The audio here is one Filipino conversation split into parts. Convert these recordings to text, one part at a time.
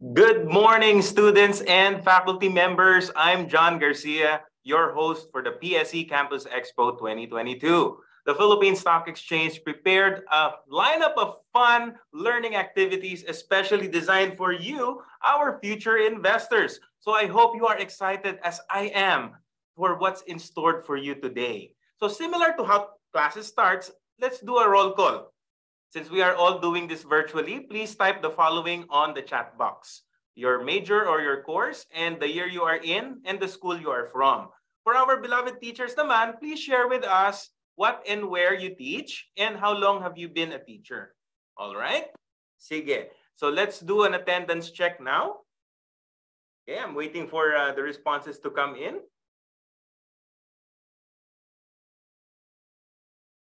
Good morning, students and faculty members. I'm John Garcia, your host for the PSE Campus Expo 2022. The Philippine Stock Exchange prepared a lineup of fun learning activities especially designed for you, our future investors. So I hope you are excited as I am for what's in store for you today. So similar to how classes starts, let's do a roll call. Since we are all doing this virtually, please type the following on the chat box: your major or your course, and the year you are in, and the school you are from. For our beloved teachers naman, please share with us what and where you teach and how long have you been a teacher. All right? Sige. So let's do an attendance check now. Okay, I'm waiting for the responses to come in.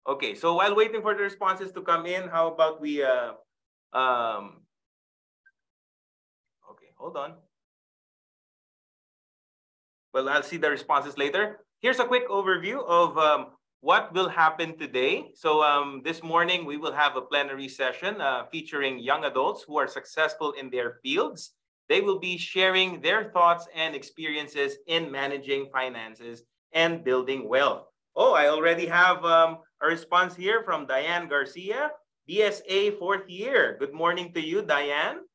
Okay, so while waiting for the responses to come in, how about we okay, hold on. Well, I'll see the responses later. Here's a quick overview of what will happen today. So this morning, we will have a plenary session featuring young adults who are successful in their fields. They will be sharing their thoughts and experiences in managing finances and building wealth. Oh, I already have a response here from Diane Garcia, BSA 4th year. Good morning to you, Diane.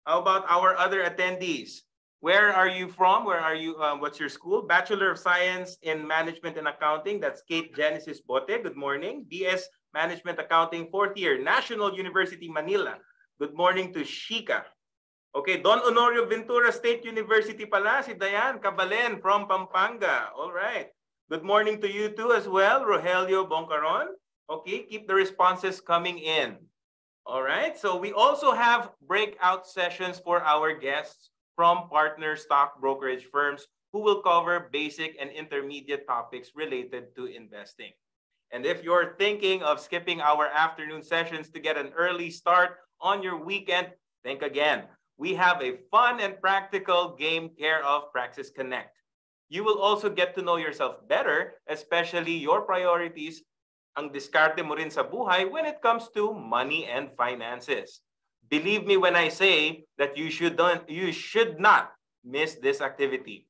How about our other attendees? Where are you from? Where are you? What's your school? Bachelor of Science in Management and Accounting. That's Kate Genesis Bote. Good morning. BS Management Accounting, 4th year, National University, Manila. Good morning to Shika. Okay, Don Honorio Ventura State University pala, si Dayan Cabalen from Pampanga. All right. Good morning to you too as well, Rogelio Boncaron. Okay, keep the responses coming in. All right, so we also have breakout sessions for our guests from partner stock brokerage firms who will cover basic and intermediate topics related to investing. And if you're thinking of skipping our afternoon sessions to get an early start on your weekend, think again. We have a fun and practical game Care of Praxis Connect. You will also get to know yourself better, especially your priorities, ang diskarte mo rin sa buhay when it comes to money and finances. Believe me when I say that you should not miss this activity.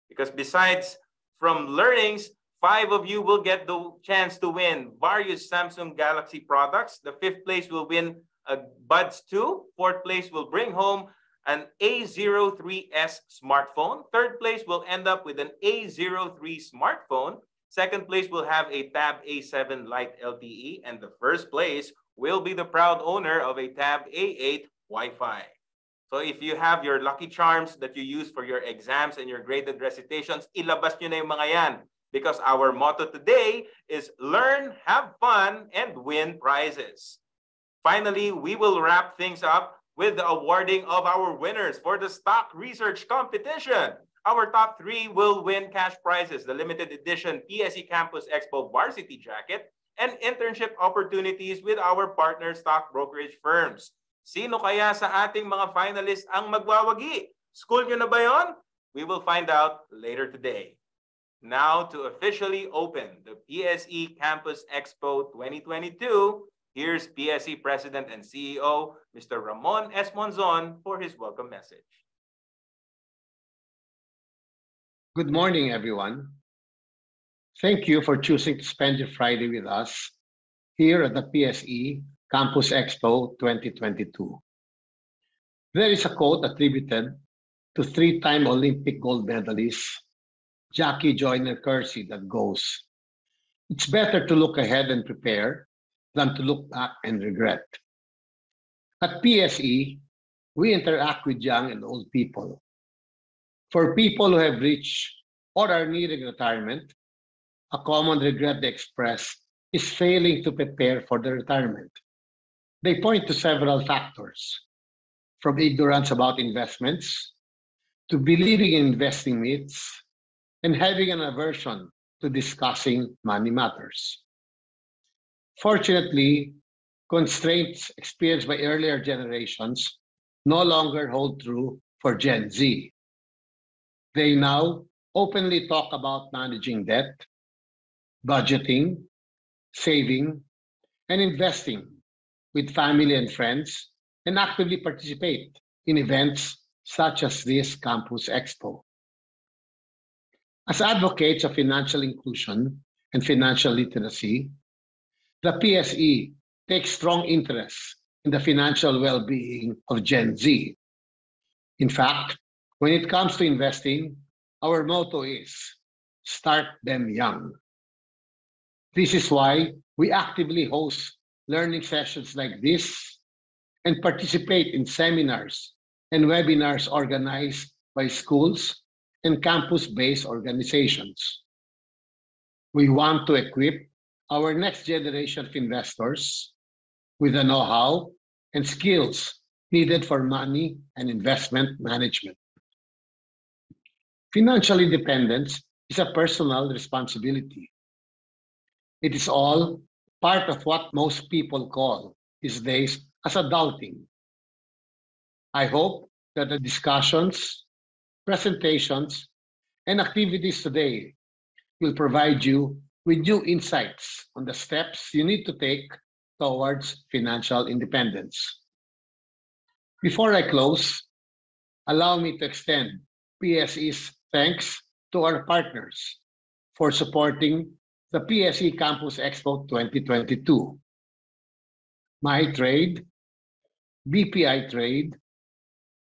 Because besides from learnings, 5 of you will get the chance to win various Samsung Galaxy products. The 5th place will win a Buds 2. 4th place will bring home an A03s smartphone. 3rd place will end up with an A03 smartphone. 2nd place will have a Tab A7 Lite LTE. And the 1st place will be the proud owner of a Tab A8 Wi-Fi. So if you have your lucky charms that you use for your exams and your graded recitations, ilabas nyo na yung mga yan. Because our motto today is learn, have fun, and win prizes. Finally, we will wrap things up with the awarding of our winners for the stock research competition. Our top 3 will win cash prizes, the limited edition PSE Campus Expo varsity jacket, and internship opportunities with our partner stock brokerage firms. Sino kaya sa ating mga finalists ang magwawagi? School nyo na ba yon? We will find out later today. Now to officially open the PSE Campus Expo 2022, here's PSE President and CEO, Mr. Ramon S. Monzon, for his welcome message. Good morning, everyone. Thank you for choosing to spend your Friday with us here at the PSE Campus Expo 2022. There is a quote attributed to 3-time Olympic gold medalist Jackie Joyner Kersee that goes, "It's better to look ahead and prepare than to look back and regret." At PSE, we interact with young and old people. For people who have reached or are nearing retirement, a common regret they express is failing to prepare for the retirement. They point to several factors, from ignorance about investments to believing in investing myths and having an aversion to discussing money matters. Fortunately, constraints experienced by earlier generations no longer hold true for Gen Z. They now openly talk about managing debt, budgeting, saving, and investing with family and friends, and actively participate in events such as this Campus Expo. As advocates of financial inclusion and financial literacy, the PSE takes strong interest in the financial well-being of Gen Z. In fact, when it comes to investing, our motto is start them young. This is why we actively host learning sessions like this and participate in seminars and webinars organized by schools and campus-based organizations. We want to equip our next generation of investors with the know-how and skills needed for money and investment management. Financial independence is a personal responsibility. It is all part of what most people call these days as adulting. I hope that the discussions, presentations, and activities today will provide you with new insights on the steps you need to take towards financial independence. Before I close, allow me to extend PSE's thanks to our partners for supporting the PSE Campus Expo 2022. My Trade, BPI Trade,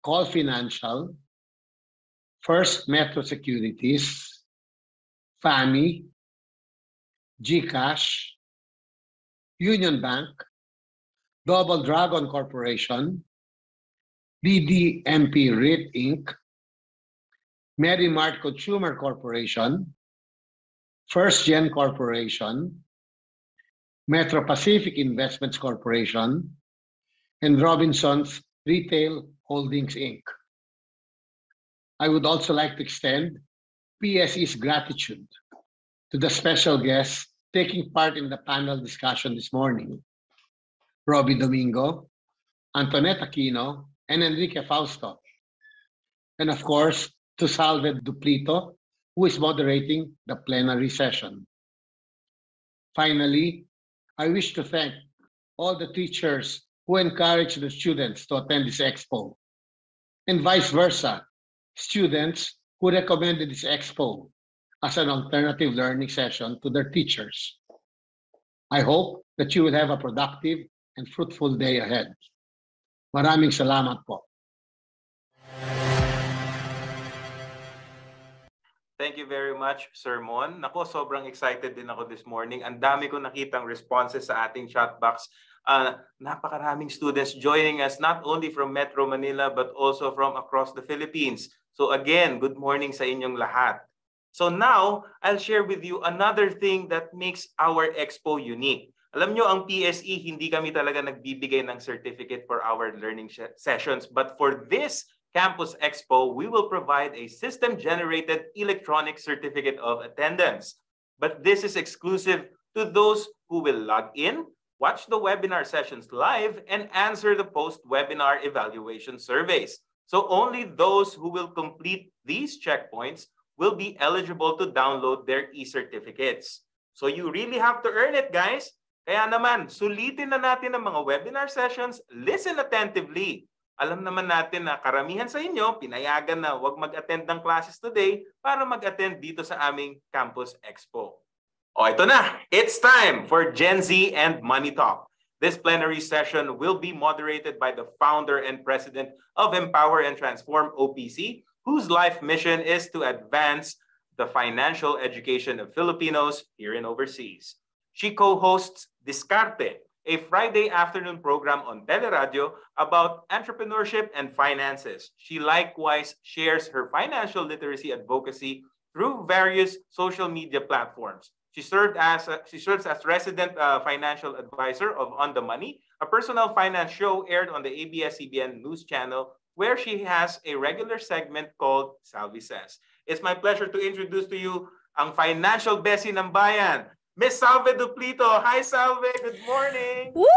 Call Financial, First Metro Securities, FAMI, GCash, Union Bank, Double Dragon Corporation, BDMP REIT Inc., Merrimart Consumer Corporation, First Gen Corporation, Metro Pacific Investments Corporation, and Robinsons Retail Holdings Inc. I would also like to extend PSE's gratitude to the special guests taking part in the panel discussion this morning, Robbie Domingo, Antoinette Aquino, and Enrique Fausto. And of course, to Salve Duplito, who is moderating the plenary session. Finally, I wish to thank all the teachers who encourage the students to attend this expo, and vice versa, students who recommended this expo as an alternative learning session to their teachers. I hope that you will have a productive and fruitful day ahead. Maraming salamat po. Thank you very much, Sir Mon. Nako, sobrang excited din ako this morning. Ang dami ko nakitang responses sa ating chat box. Napakaraming students joining us not only from Metro Manila but also from across the Philippines. So again, good morning sa inyong lahat. So now, I'll share with you another thing that makes our expo unique. Alam nyo, ang PSE, hindi kami talaga nagbibigay ng certificate for our learning sessions. But for this Campus Expo, we will provide a system-generated electronic certificate of attendance. But this is exclusive to those who will log in, watch the webinar sessions live, and answer the post-webinar evaluation surveys. So only those who will complete these checkpoints will be eligible to download their e-certificates. So you really have to earn it, guys. Kaya naman, sulitin na natin ang mga webinar sessions, listen attentively. Alam naman natin na karamihan sa inyo, pinayagan na huwag mag-attend ng classes today para mag-attend dito sa aming Campus Expo. O, ito na. It's time for Gen Z and Money Talk. This plenary session will be moderated by the founder and president of Empower and Transform OPC, whose life mission is to advance the financial education of Filipinos here and overseas. She co-hosts Discarte, a Friday afternoon program on Teleradio about entrepreneurship and finances. She likewise shares her financial literacy advocacy through various social media platforms. She serves as resident financial advisor of On the Money, a personal finance show aired on the ABS-CBN news channel, where she has a regular segment called Salvi Says. It's my pleasure to introduce to you ang financial bestie ng bayan, Miss Salve Duplito. Hi, Salve. Good morning. Woo!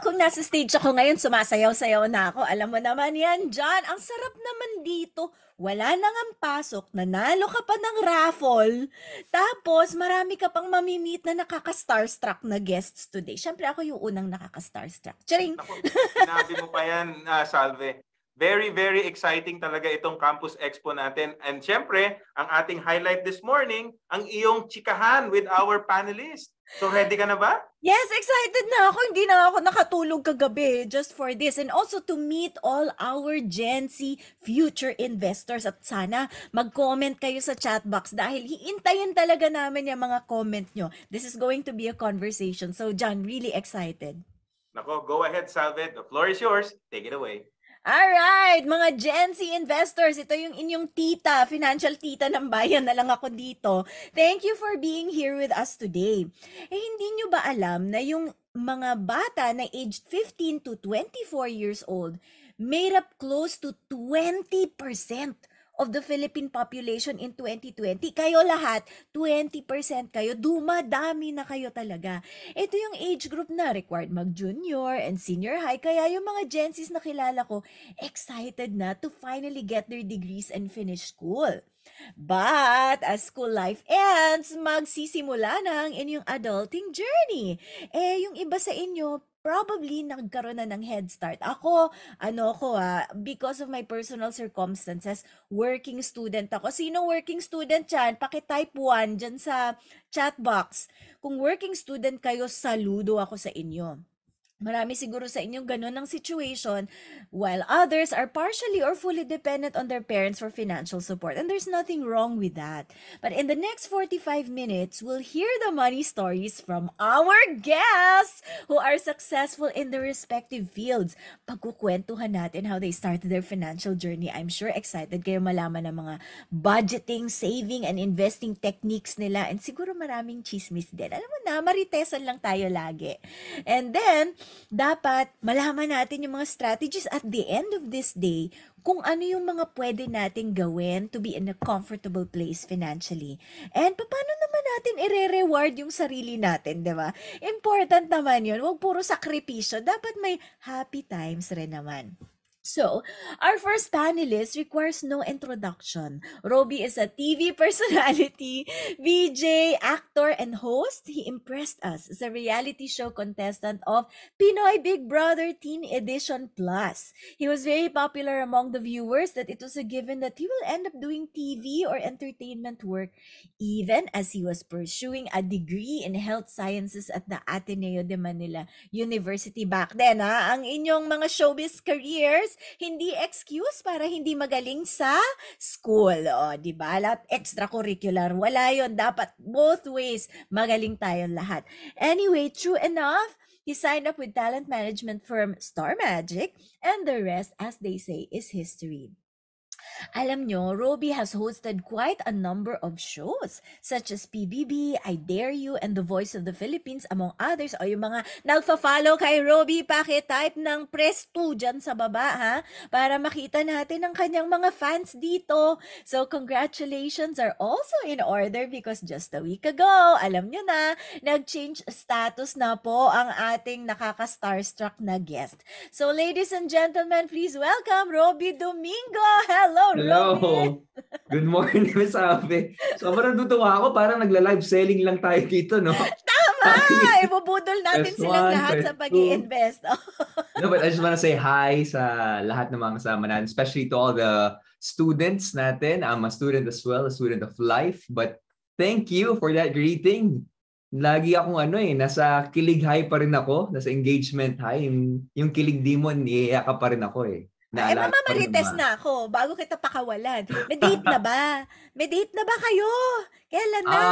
Kung nasa stage ako ngayon, sumasayaw-sayaw na ako. Alam mo naman yan, John. Ang sarap naman dito. Wala nang ang pasok. Nanalo ka pa ng raffle. Tapos, marami ka pang mamimit na nakaka-starstruck na guests today. Siyempre, ako yung unang nakaka-starstruck. Charing! Naku, sinabi mo pa yan, Salve. Very, very exciting talaga itong Campus Expo natin. And syempre, ang ating highlight this morning, ang iyong chikahan with our panelists. So ready ka na ba? Yes, excited na ako. Hindi na ako nakatulog kagabi just for this. And also to meet all our Gen Z future investors. At sana mag-comment kayo sa chat box dahil hiintayin talaga namin yung mga comment nyo. This is going to be a conversation. So John, really excited. Nako, go ahead, Salved. The floor is yours. Take it away. Alright, mga Gen Z investors, ito yung inyong tita, financial tita ng bayan na lang ako dito. Thank you for being here with us today. Hindi nyo ba alam na yung mga bata na aged 15 to 24 years old made up close to 20% of the Philippine population in 2020. Kayo lahat, 20% kayo. Dumadami na kayo talaga. Ito yung age group na required mag-junior and senior high. Kaya yung mga Gen Zs na kilala ko, excited na to finally get their degrees and finish school. But as school life ends, magsisimula na ang inyong adulting journey. Yung iba sa inyo, probably nagkaroon na ng head start. Ako, because of my personal circumstances, working student ako. Sino working student dyan? Paki-type 1 dyan sa chat box. Kung working student kayo, saludo ako sa inyo. Marami siguro sa inyong ganun ang situation, while others are partially or fully dependent on their parents for financial support. And there's nothing wrong with that. But in the next 45 minutes, we'll hear the money stories from our guests who are successful in their respective fields. Pagkukwentuhan natin how they started their financial journey. I'm sure excited kayo malaman ng mga budgeting, saving, and investing techniques nila. And siguro maraming chismis din. Alam mo na, maritesan lang tayo lagi. And then, dapat malaman natin yung mga strategies at the end of this day kung ano yung mga pwede nating gawin to be in a comfortable place financially. And paano naman natin i-reward yung sarili natin, di ba? Important naman yun. Huwag puro sakripisyo. Dapat may happy times rin naman. So, our first panelist requires no introduction. Roby is a TV personality, VJ, actor, and host. He impressed us as a reality show contestant of Pinoy Big Brother Teen Edition Plus. He was very popular among the viewers that it was a given that he will end up doing TV or entertainment work, even as he was pursuing a degree in health sciences at the Ateneo de Manila University back then. Ang inyong mga showbiz careers, hindi excuse para hindi magaling sa school. O, di ba? Lahat extracurricular. Wala yon. Dapat both ways magaling tayong lahat. Anyway, true enough, he signed up with talent management firm Star Magic, and the rest, as they say, is history. Alam nyo, Roby has hosted quite a number of shows such as PBB, I Dare You, and The Voice of the Philippines, among others. O yung mga nagfa-follow kay Roby, paki-type ng press 2 dyan sa baba, ha? Para makita natin ang kanyang mga fans dito. So, congratulations are also in order because just a week ago, alam nyo na, nag-change status na po ang ating nakaka-starstruck na guest. So, ladies and gentlemen, please welcome Roby Domingo. Hello, Hello. Roby. Good morning, Miss Ave. Sobrang natutuwa ako, parang nagla-live selling lang tayo dito, no? Tama! Ibubudol natin Press silang one, lahat press sa pag-i-invest. No, but I just wanna say hi sa lahat ng mga kasama natin, especially to all the students natin. I'm a student as well, a student of life. But thank you for that greeting. Lagi akong nasa kilig high pa rin ako, nasa engagement high. Yung kilig demon, iiyak pa rin ako eh. Naalala mamamarites na ako bago kita pakawalan. May date na ba? May date na ba kayo? Kailan na?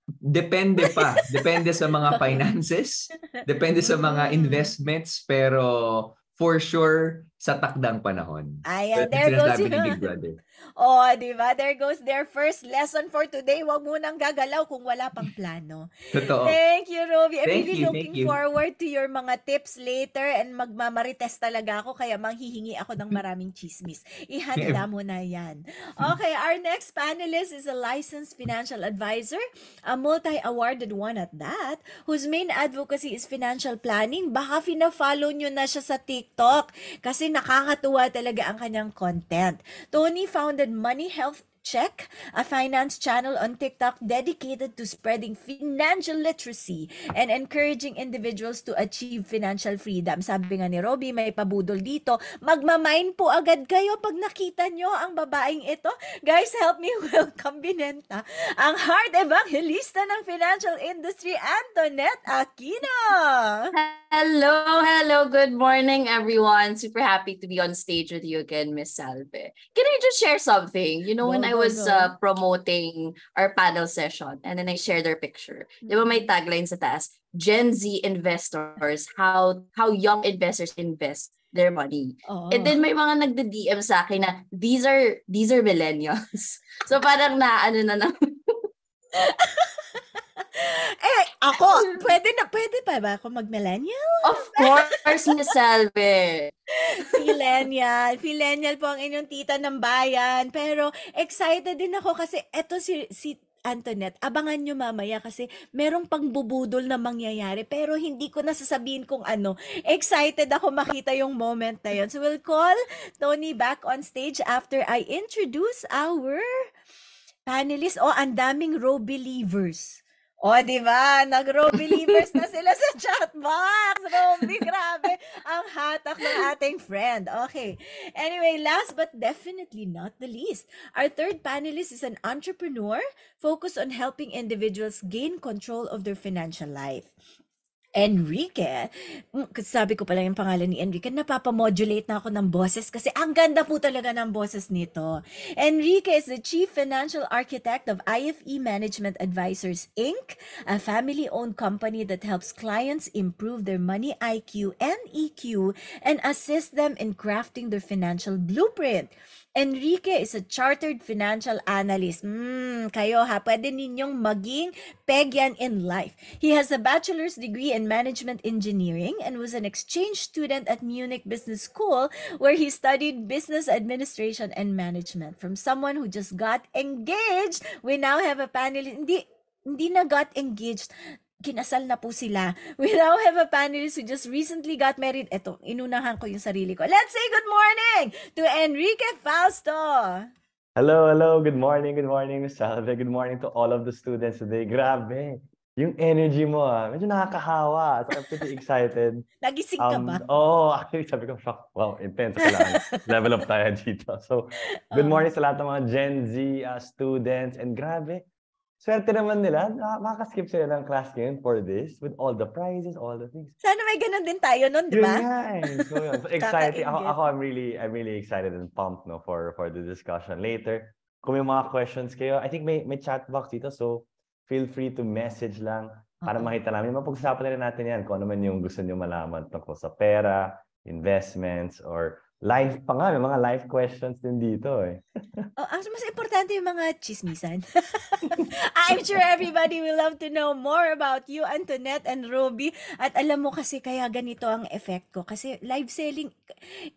Depende pa. Depende sa mga finances. Depende sa mga investments. Pero for sure, sa takdang panahon. Ayan, there goes ni Big Brother. Oh, di ba? There goes their first lesson for today. Huwag mo nang gagalaw kung wala pang plano. Totoo. Thank you, Roby. I'm Thank really you, looking thank you. forward to your mga tips later and magmamarites talaga ako kaya manghihingi ako ng maraming chismis. Ihanda mo na yan. Okay, our next panelist is a licensed financial advisor, a multi-awarded one at that, whose main advocacy is financial planning. Baka fina-follow nyo na siya sa TikTok kasi nakakatuwa talaga ang kanyang content. Tony founded Money Health Check, a finance channel on TikTok dedicated to spreading financial literacy and encouraging individuals to achieve financial freedom. Sabi nga ni Robbie, may pabudol dito. Magmamine po agad kayo pag nakita nyo ang babaeng ito. Guys, help me welcome Binenta, ang heart evangelista ng financial industry, Antoinette Aquino. Hello, good morning, everyone. Super happy to be on stage with you again, Miss Salve. Can I just share something? You know, when I was promoting our panel session and then I shared their picture, di ba may tagline sa taas, Gen Z investors, how young investors invest their money. And then may mga nagde-DM sa akin na these are millennials. So parang naano na Ako, pwede pa ba ako mag-millennial? Of course, Miss Salve. Millennial po ang inyong tita ng bayan. Pero excited din ako kasi eto si Antoinette, abangan nyo mamaya kasi merong pangbubudol na mangyayari pero hindi ko nasasabihin kung ano. Excited ako makita yung moment na yun. So we'll call Tony back on stage after I introduce our panelists. Ang daming row believers. Di ba? Nag-row believers na sila sa chat box. Roby, grabe. Ang hatak ng ating friend. Okay. Anyway, last but definitely not the least, our third panelist is an entrepreneur focused on helping individuals gain control of their financial life. Enrique, sabi ko pala yung pangalan ni Enrique, napapamodulate na ako ng boses kasi ang ganda po talaga ng boses nito. Enrique is the Chief Financial Architect of IFE Management Advisors, Inc., a family-owned company that helps clients improve their money IQ and EQ and assist them in crafting their financial blueprint. Enrique is a chartered financial analyst. Kayo pwede ninyong maging peg yan in life. He has a bachelor's degree in management engineering and was an exchange student at Munich Business School where he studied business administration and management. From someone who just got engaged, we now have a panelist. Hindi na got engaged. Kinasal na po sila. We now have a panelist who just recently got married. Eto, inunahan ko yung sarili ko. Let's say good morning to Enrique Fausto. Hello. Good morning, Miss Salve. Good morning to all of the students today. Grabe. Yung energy mo, medyo nakakahawa. So I'm pretty excited. Nagising ka ba? Actually, sabi ko, shock. Wow, intense kailangan. Level up tayo dito. So, good morning sa lahat ng mga Gen Z students. And grabe, swerte naman nila. Makakaskip sila ng class ngayon for this with all the prizes, all the things. Sana may ganun din tayo nun, di ba? Yun nga eh. So, exciting. Ako, I'm really excited and pumped for the discussion later. Kung may mga questions kayo, I think may chat box dito. So, feel free to message lang para makita namin. Mapag-usapan na natin yan kung ano man yung gusto nyo malaman tungkol sa pera, investments, or life pa nga. May mga life questions din dito eh. Mas importante yung mga chismisan. I'm sure everybody will love to know more about you, Antoinette and Roby. At alam mo kasi kaya ganito ang effect ko. Kasi live selling,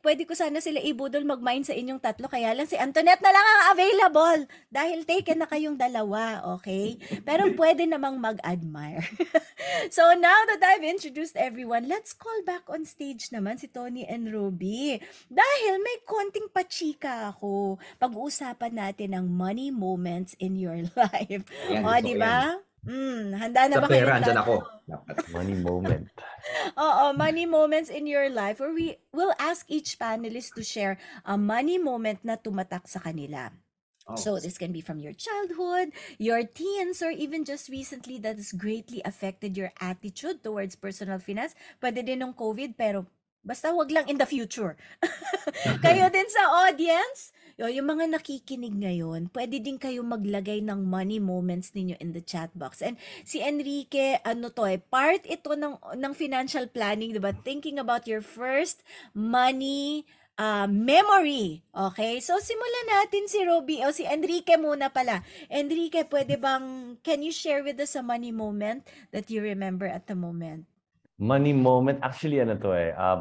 pwede ko sana sila ibudol mag-mine sa inyong tatlo. Kaya lang si Antoinette na lang ang available. Dahil taken na kayong dalawa, okay? Pero pwede namang mag-admire. So now that I've introduced everyone, let's call back on stage naman si Tony and Roby. Dahil may konting pachika ako. Pag-uusapan natin ang money moments in your life. Di ba? Handa na ba kayo? Sa pera, andyan ako. Money moment. Money moments in your life where we will ask each panelist to share a money moment na tumatak sa kanila. So this can be from your childhood, your teens, or even just recently that has greatly affected your attitude towards personal finance. Pwede din ng COVID, pero basta wag lang in the future. Kayo din sa audience, yung mga nakikinig ngayon, pwede din kayo maglagay ng money moments ninyo in the chat box. And si Enrique, part ito ng financial planning, diba? Thinking about your first money memory. Okay? So, simulan natin si Roby o si Enrique muna pala. Enrique, can you share with us a money moment that you remember at the moment? Money moment, actually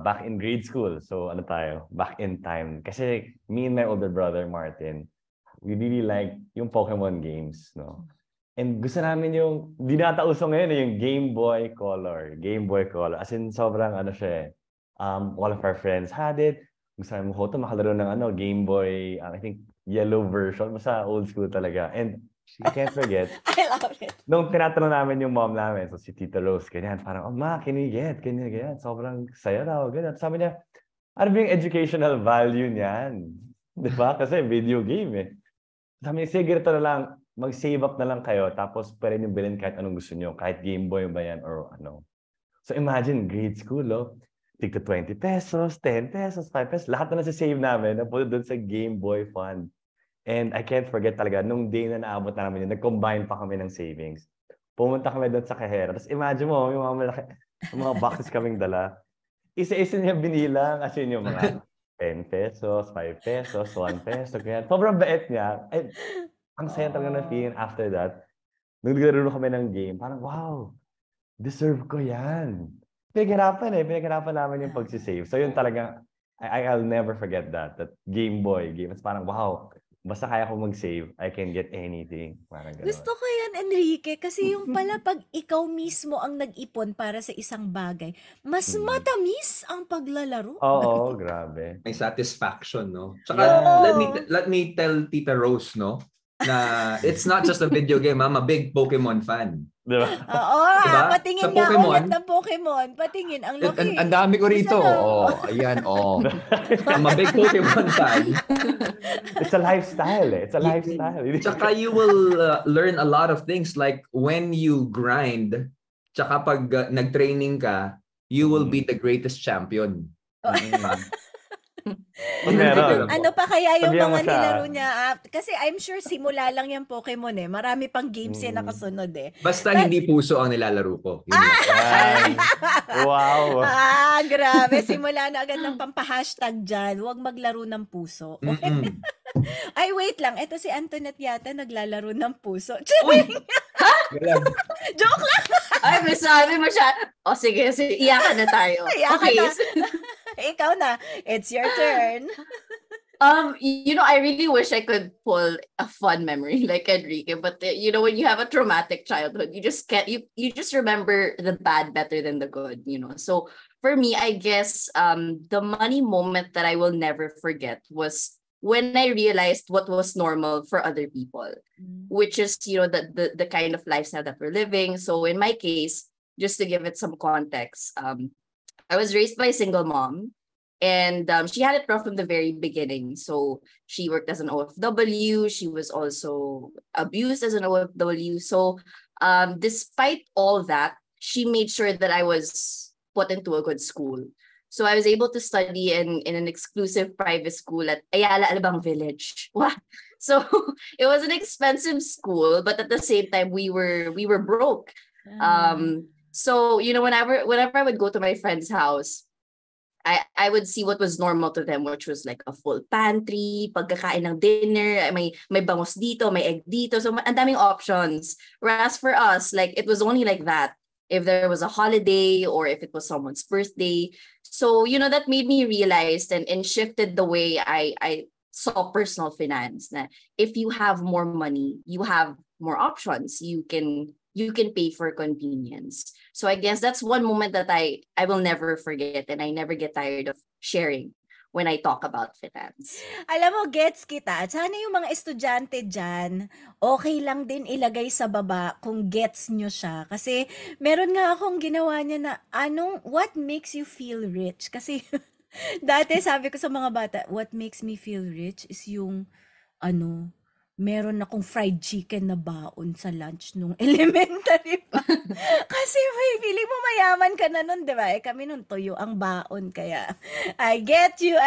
back in grade school. So back in time. Kasi me and my older brother, Martin, we really like yung Pokemon games, no? And gusto namin yung, di natauso ngayon, yung Game Boy Color. As in, sobrang all of our friends had it. Gusto namin makalaro ng Game Boy, I think yellow version. Basta old school talaga. And I can't forget, I love it. nung tinatanong namin yung mom namin, so si Tita Rose, ganyan, parang, oh, ma, can we get? Ganyan, ganyan. Sobrang saya daw, ganyan. Sabi niya, ano ba yung educational value niyan? Di ba? Kasi video game eh. Sabi niya, sige, ito na lang, mag-save up na lang kayo, tapos pwede niyo bilhin kahit anong gusto niyo, kahit Game Boy ba yan or ano. So imagine, grade school, oh, tigto 20 pesos, 10 pesos, 5 pesos, lahat na nasa-save namin, napunta doon sa Game Boy Fund. And I can't forget talaga, nung day na naabot namin yun, nag-combine pa kami ng savings. Pumunta kami doon sa kahera. Tapos imagine mo, yung mga malaki, yung mga boxes kaming dala. Isa-isa niya binilang, as in yung mga 10 pesos, 5 pesos, 1 peso. Kaya sobrang bait niya. Ay, ang saya talaga ng feeling after that. Nung naglaro kami ng game, parang wow, deserve ko yan. Pinaghirapan namin yung pagsisave. So yun talaga, I'll never forget that Game Boy game. It's parang wow, basta kaya ko mag-save, I can get anything. Parang ganun. Gusto ko yan, Enrique, kasi yung pala pag ikaw mismo ang nag-ipon para sa isang bagay, mas matamis ang paglalaro. Oo, grabe. May satisfaction, no? Tsaka, Yeah. let me tell Tita Rose, no? Na it's not just a video game, I'm a big Pokemon fan. Diba? Oo, Diba? patingin Sa nga Pokemon, ulit ng Pokemon. Patingin, ang laki. Ang dami ko rito. Isa lang. Oh, ayan, oh. I'm a big Pokemon fan. It's a lifestyle eh. It's a lifestyle. Tsaka you will learn a lot of things like when you grind, tsaka pag nag-training ka, you will be the greatest champion. Ano pa kaya yung Sabihan mo mga siya. nilaro niya? Kasi I'm sure simula lang yung Pokemon eh. Marami pang games yan nakasunod eh. Basta hindi puso ang nilalaro ko. Yun lang. Ay, wow. Grabe. Simula na agad ng pampahashtag dyan. Huwag maglaro ng puso. Ay, wait lang. Ito si Antoinette yata naglalaro ng puso. Joke lang. Ay, may sabi mo siya. O sige, iyakan na tayo. Iyakan Okay. na. Ikaw na. It's your turn. I really wish I could pull a fun memory like Enrique, but when you have a traumatic childhood, you just can't. You just remember the bad better than the good. So for me, I guess the money moment that I will never forget was when I realized what was normal for other people, which is the kind of lifestyle that we're living. So in my case, just to give it some context, I was raised by a single mom. And she had it rough from the very beginning. So she worked as an OFW. She was also abused as an OFW. So despite all that, she made sure that I was put into a good school. So I was able to study in an exclusive private school at Ayala Alabang Village. Wow. So it was an expensive school, but at the same time, we were broke. So whenever I would go to my friend's house, I would see what was normal to them, which was like a full pantry, pagkakain ng dinner, may bangus dito, may egg dito. So ang daming options. Whereas for us, like it was only like that if there was a holiday or if it was someone's birthday. So, that made me realize and shifted the way I saw personal finance. Na if you have more money, you have more options. You can pay for convenience. So I guess that's one moment that I will never forget, and I never get tired of sharing when I talk about finance. Alam mo, gets kita. At sana yung mga estudyante dyan, okay lang din ilagay sa baba kung gets nyo siya. Kasi meron nga akong ginawa niya na, what makes you feel rich? Kasi dati sabi ko sa mga bata, what makes me feel rich is yung, meron akong fried chicken na baon sa lunch nung elementary pa. Kasi may feeling mo mayaman ka na nun, di ba? Kami nun tuyo ang baon. Kaya, I get you.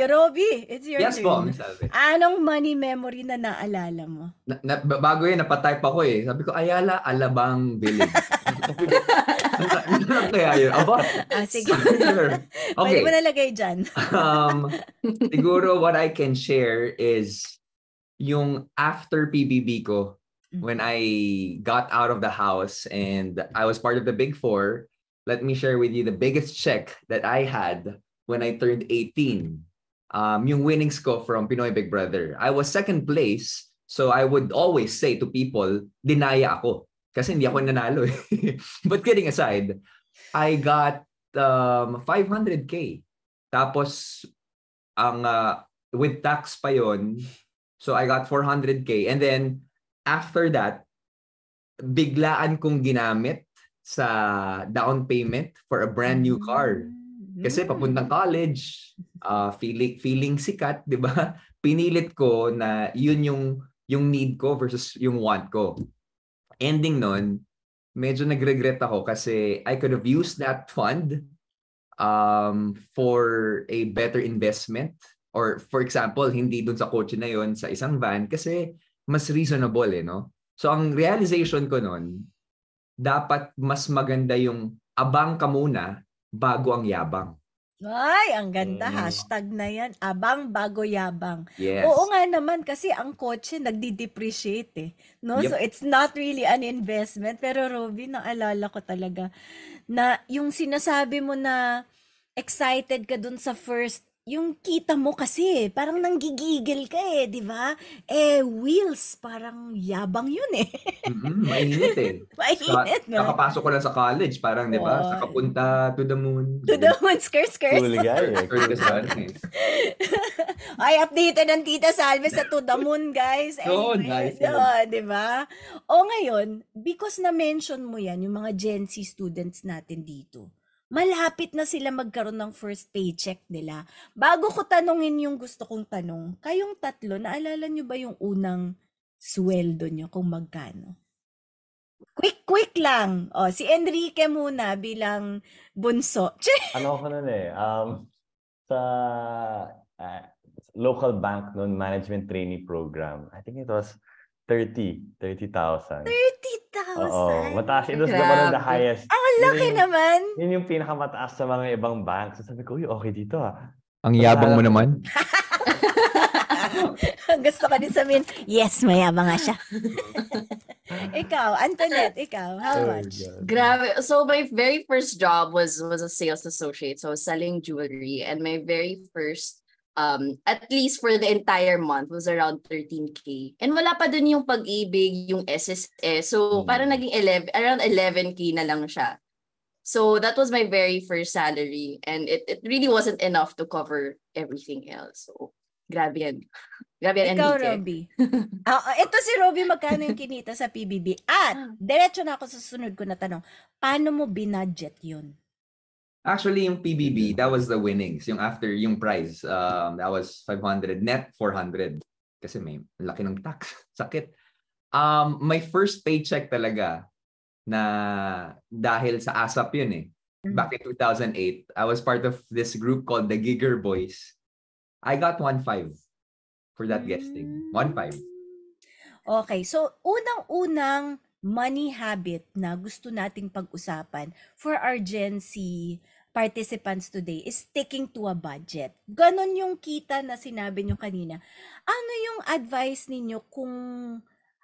Robby, it's your Yes turn. po, Miss Alve. Anong money memory na naalala mo? Bago yun, napatype ako eh. Sabi ko, Ayala Alabang Village. Ano kaya yun? Aba? Sige. Pwede Pwede mo nalagay dyan. Siguro what I can share is yung after PBB ko, when I got out of the house and I was part of the Big Four, let me share with you the biggest check that I had when I turned 18. Yung winnings ko from Pinoy Big Brother. I was second place, so I would always say to people, dinaya ako. Kasi hindi ako nanalo eh. But kidding aside, I got 500K. Tapos, with tax pa yon, So I got 400K. And then after that, biglaan kong ginamit sa down payment for a brand new car. Kasi papuntang college, feeling sikat, 'di ba? Pinilit ko na yun yung need ko versus yung want ko. Ending nun, medyo nagregret ako kasi I could have used that fund for a better investment, or for example, hindi dun sa kotse na yon, sa isang van, kasi mas reasonable no? So ang realization ko nun, dapat mas maganda yung abang ka muna bago ang yabang. Ay, ang ganda. Hashtag na yan. Abang bago yabang. Yes. Oo nga naman, kasi ang kotse nagdi-depreciate eh. No? Yep. So it's not really an investment. Pero Robby, naalala ko talaga na yung sinasabi mo na excited ka dun sa first, yung kita mo kasi, parang nanggigigil ka eh, di ba? Wheels, parang yabang yun eh. Mainit eh. Mainit, no? Kakapasok ko lang sa college, parang, di ba? Sa kapunta to the moon. To the moon, skirts. Hooligay eh. Ay, updated ang Tita Salve sa To the Moon, guys. Anyway, nice. di ba? O ngayon, because na-mention mo yan, yung mga Gen Z students natin dito, malapit na sila magkaroon ng first paycheck nila. Bago ko tanungin yung gusto kong tanong, kayong tatlo, naalala nyo ba yung unang sweldo nyo kung magkano? Quick lang. O, si Enrique muna bilang bunso. Ano ko nun eh, sa local bank noon, management trainee program, I think it was 30,000. 30,000? Oo, mataas. It was one of the highest. Ang laki naman. Yun yung pinakamataas sa mga ibang banks. So sabi ko, uy, okay dito ah. Ang yabang mo naman. Gusto ka din sabihin, yes, mayabang nga siya. Ikaw, Antoinette, how much? Grabe. So my very first job was a sales associate. So I was selling jewelry, and my very first at least for the entire month was around 13K. And wala pa dun yung pag-ibig, yung SSS. So parang naging around 11K na lang siya. So that was my very first salary, and it really wasn't enough to cover everything else. So grabe yan. Grabe yan, Ikaw, Enrique. Robby. Ito si Robby, magkano yung kinita sa PBB? At diretso na ako sa susunod ko na tanong, paano mo binudget yun? Actually, yung PBB, that was the winnings. Yung after yung prize, that was 500, net 400. Kasi may laki ng tax. Sakit. My first paycheck talaga, na dahil sa ASAP yun eh. Back in 2008, I was part of this group called the Gigger Boys. I got 1.5 for that guesting. 1.5. Okay, so unang-unang money habit na gusto nating pag-usapan for our Gen Z participants today is sticking to a budget. Ganon yung kita na sinabi nyo kanina. Ano yung advice ninyo kung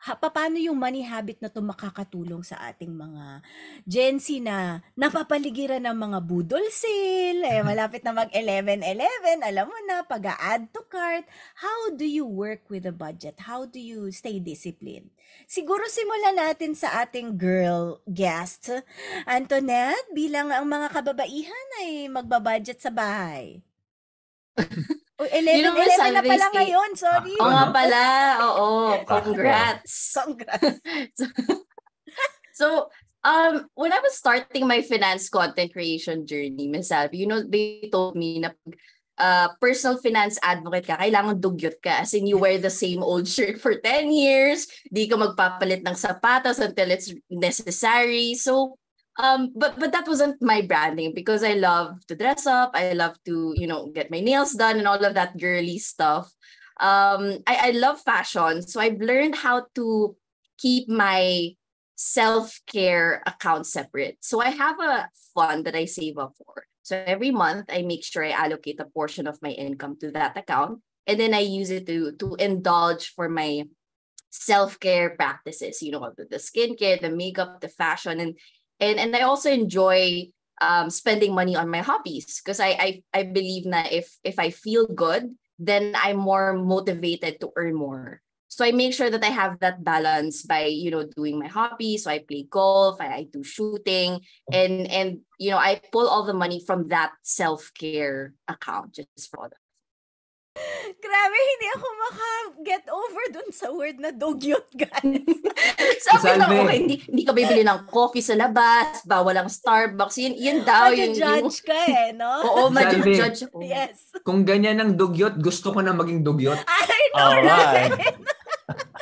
paano yung money habit na to makakatulong sa ating mga Gen Z na napapaligiran ng mga budol sale, malapit na mag 11/11, alam mo na, pag-add to cart. How do you work with a budget? How do you stay disciplined? Siguro simulan natin sa ating girl guest, Antoinette, bilang ang mga kababaihan ay magbabudget sa bahay. 11 na pala ngayon, sorry. Oo nga pala, oo. Congrats. So, when I was starting my finance content creation journey, Miss Alvi, they told me na personal finance advocate ka, kailangan dugyot ka. As in, you wear the same old shirt for 10 years, di ka magpapalit ng sapatos until it's necessary. So, but that wasn't my branding, because I love to dress up. I love to, get my nails done and all of that girly stuff. I love fashion. So I've learned how to keep my self-care account separate. So I have a fund that I save up for. So every month I make sure I allocate a portion of my income to that account. And then I use it to indulge for my self-care practices, the skincare, the makeup, the fashion, and I also enjoy spending money on my hobbies, because I believe that if I feel good, then I'm more motivated to earn more. So I make sure that I have that balance by doing my hobbies. So I play golf, I do shooting, and I pull all the money from that self-care account just for all that. Grabe, hindi ako maka-get over dun sa word na dugyot, guys. Sabi lang, Salve. okay, hindi ka bibili ng coffee sa labas, bawal ang Starbucks. Yun daw yung... Judge ka no? Oo, Salve. ma-judge ako. Yes. Kung ganyan ang dugyot, gusto ko na maging dugyot. I know, Alright.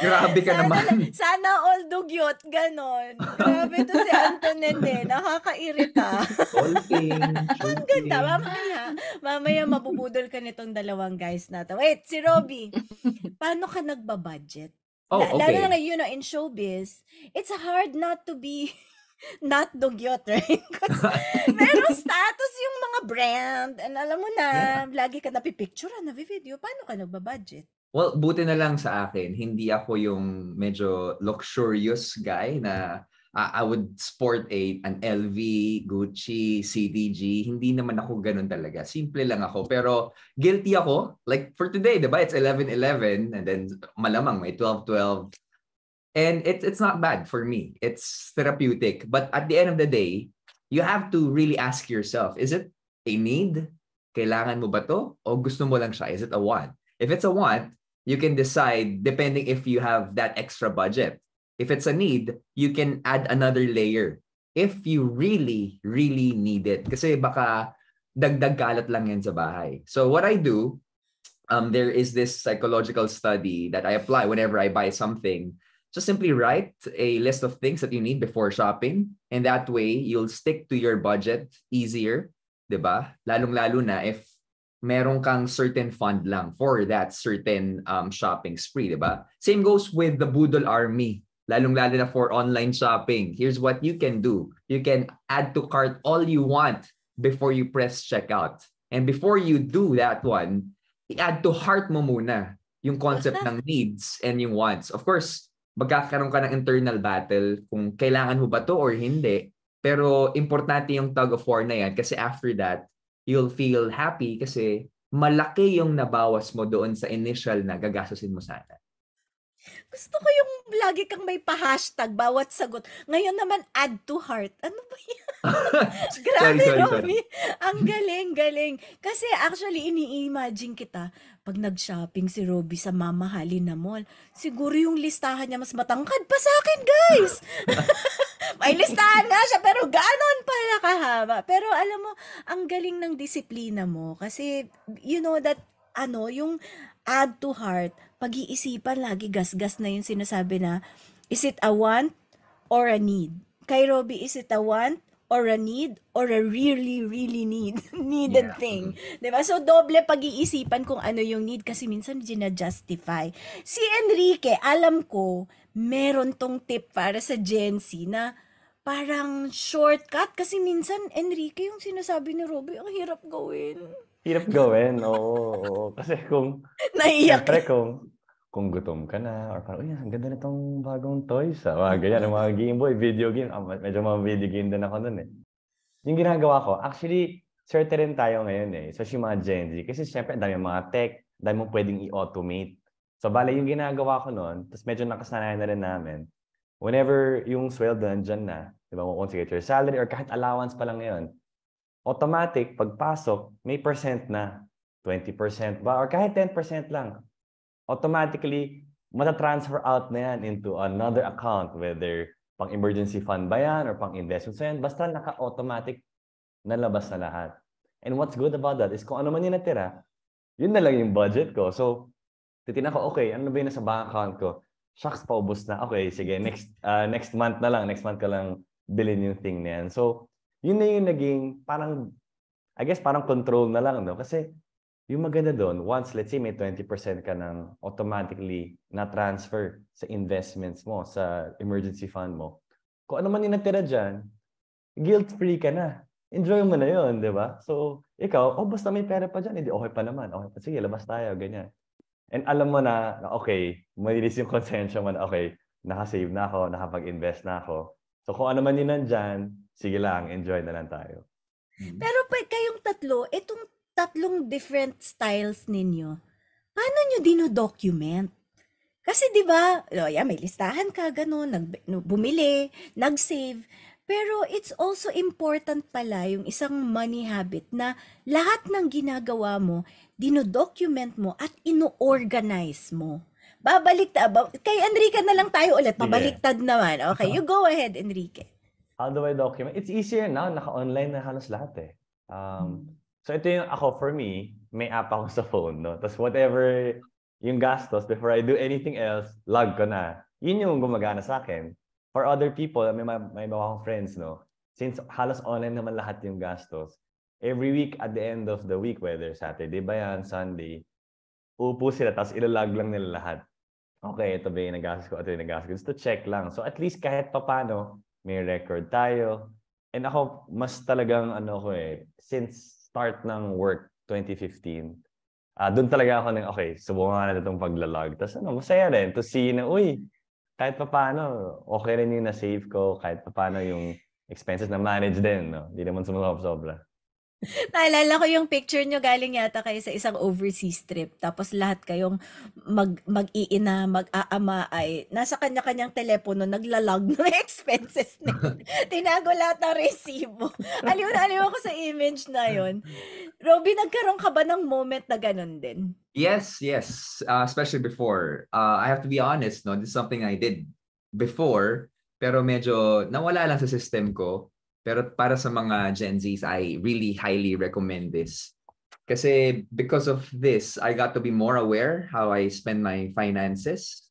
Grabe ka naman. Sana all dugyot, ganon. Grabe to si Antoinette, nakakairita. Solving. Ang ganda, mamaya mabubudol ka nitong dalawang guys na to. Wait, si Robby, paano ka nagbabudget? Oh, Lalo okay. na in showbiz, it's hard not to be not dugyot, right? Kasi merong status yung mga brand, and alam mo na, lagi ka napipicture, navi-video, paano ka nagbabudget? Well, buti na lang sa akin, hindi ako yung medyo luxurious guy na I would sport an LV, Gucci, CTG. Hindi naman ako ganun talaga. Simple lang ako. Pero guilty ako. Like for today, diba? It's 11-11 and then malamang may 12-12. And it's not bad for me. It's therapeutic. But at the end of the day, you have to really ask yourself, is it a need? Kailangan mo ba to? O gusto mo lang siya? Is it a want? If it's a want, you can decide depending if you have that extra budget. If it's a need, you can add another layer. If you really, really need it. Kasi baka dagdag kalat lang yan sa bahay. So what I do, there is this psychological study that I apply whenever I buy something. Just simply write a list of things that you need before shopping. And that way, you'll stick to your budget easier. Diba? Lalong-lalo na if meron kang certain fund lang for that certain shopping spree, diba? Same goes with the Budol Army, lalong-lalo na for online shopping. Here's what you can do. You can add to cart all you want before you press checkout. And before you do that one, i-add to heart mo muna yung concept ng needs and yung wants. Of course, magkakaroon ka ng internal battle kung kailangan mo ba to or hindi. Pero importante yung tug of war na yan kasi after that, you'll feel happy kasi malaki yung nabawas mo doon sa initial na gagastusin mo sana. Gusto ko yung lagi kang may pa-hashtag bawat sagot. Ngayon naman, add to heart. Ano ba yan? Grabe, Robby. Ang galing. Kasi actually, ini-imagine kita, pag nag-shopping si Robby sa mamahalin na mall, siguro yung listahan niya mas matangkad pa sa akin, guys. May listahan nga siya, pero ganon pala kahaba. Pero alam mo, ang galing ng disiplina mo. Kasi, you know that, yung add to heart, pag-iisipan lagi gasgas na yung sinasabi na, is it a want or a need? Kay Robby, is it a want or a need or a really, really needed thing? Diba? So, doble pag-iisipan kung ano yung need kasi minsan gina-justify. Si Enrique, alam ko, meron tong tip para sa Gen Z na parang shortcut kasi minsan, Enrique, yung sinasabi ni Robby, ang hirap gawin. Hirap gawin, oo. Kasi Naiyak. siyempre kung gutom ka na, or parang, uy, ang ganda nitong bagong toys. Mga ganyan, ang mga Game Boy, video game. Medyo mga video game din ako nun eh. Yung ginagawa ko, actually, swerte rin tayo ngayon eh. So, yung mga Gen Z. Kasi siyempre, dami mga tech, dami mong pwedeng i-automate. So, bale, yung ginagawa ko nun, tapos medyo nakasanayan na rin namin, whenever yung sweldo nandyan na, di ba, kung sige, your salary or kahit allowance pa lang ngayon, automatic, pagpasok, may percent na. 20% ba? Or kahit 10% lang. Automatically, matatransfer out na yan into another account, whether pang emergency fund ba yan or pang investment. So yan, basta naka-automatic nalabas na lahat. And what's good about that is kung ano man yung natira, yun na lang yung budget ko. So, titignan ko, okay, ano ba yung nasa bank account ko? Shucks, paubos na. Okay, sige, next month na lang. Next month ka lang bilhin yung thing na yan. So, yun na yung naging parang, I guess parang control na lang, no? Kasi yung maganda doon, once, let's say, may 20% ka ng automatically na-transfer sa investments mo, sa emergency fund mo. Kung ano man yung natira dyan, guilt-free ka na. Enjoy mo na yun, di ba? So, ikaw, basta may pera pa dyan, hindi okay pa naman. Okay pa, sige, labas tayo, ganyan. And alam mo na, okay, malinis yung konsensya mo na, okay, nakasave na ako, nakapag-invest na ako. So, kung ano man yun nandyan, sige lang, enjoy na lang tayo. Pero kayong tatlo, itong tatlong different styles ninyo, paano nyo dino-document? Kasi 'di ba, may listahan ka gano'n, bumili, nag-save. Pero it's also important pala yung isang money habit na lahat ng ginagawa mo, dino-document mo at ino-organize mo. Kay Enrique na lang tayo ulit. Sige. Pabaliktad naman. Okay, you go ahead, Enrique. How do I document? It's easier now. Naka-online na halos lahat eh. So ito yung ako, for me, may app ako sa phone, no? Tapos whatever yung gastos, before I do anything else, log ko na. Yun yung gumagana sa akin. For other people, may mga akong friends, no? Since halos online naman lahat yung gastos, every week at the end of the week, whether Saturday ba yan, Sunday, uupo sila, tapos ilalog lang nila lahat. Okay, ito ba yung nagastos ko, ito yung nagastos ko. Just to check lang. So at least kahit papano, may record tayo. And ako, mas talagang since start ng work 2015, doon talaga ako okay, subukan na itong paglalog. Tapos masaya rin to see na, kahit paano, okay rin yung na-save ko, kahit paano yung expenses na manage din, no? Hindi naman sobra. Naalala ko yung picture nyo, galing yata kayo sa isang overseas trip. Tapos lahat kayong mag-iina, mag-aama ay nasa kanya-kanyang telepono, naglalog ng expenses nila. Tinago lahat ng resibo. Aliw na aliw ako sa image na yon. Robby, nagkaroon ka ba ng moment na ganun din? Yes. Especially before. I have to be honest, no? This is something I did before, pero medyo nawala lang sa system ko. Pero para sa mga Gen Zs, I really highly recommend this. Kasi because of this, I got to be more aware how I spend my finances.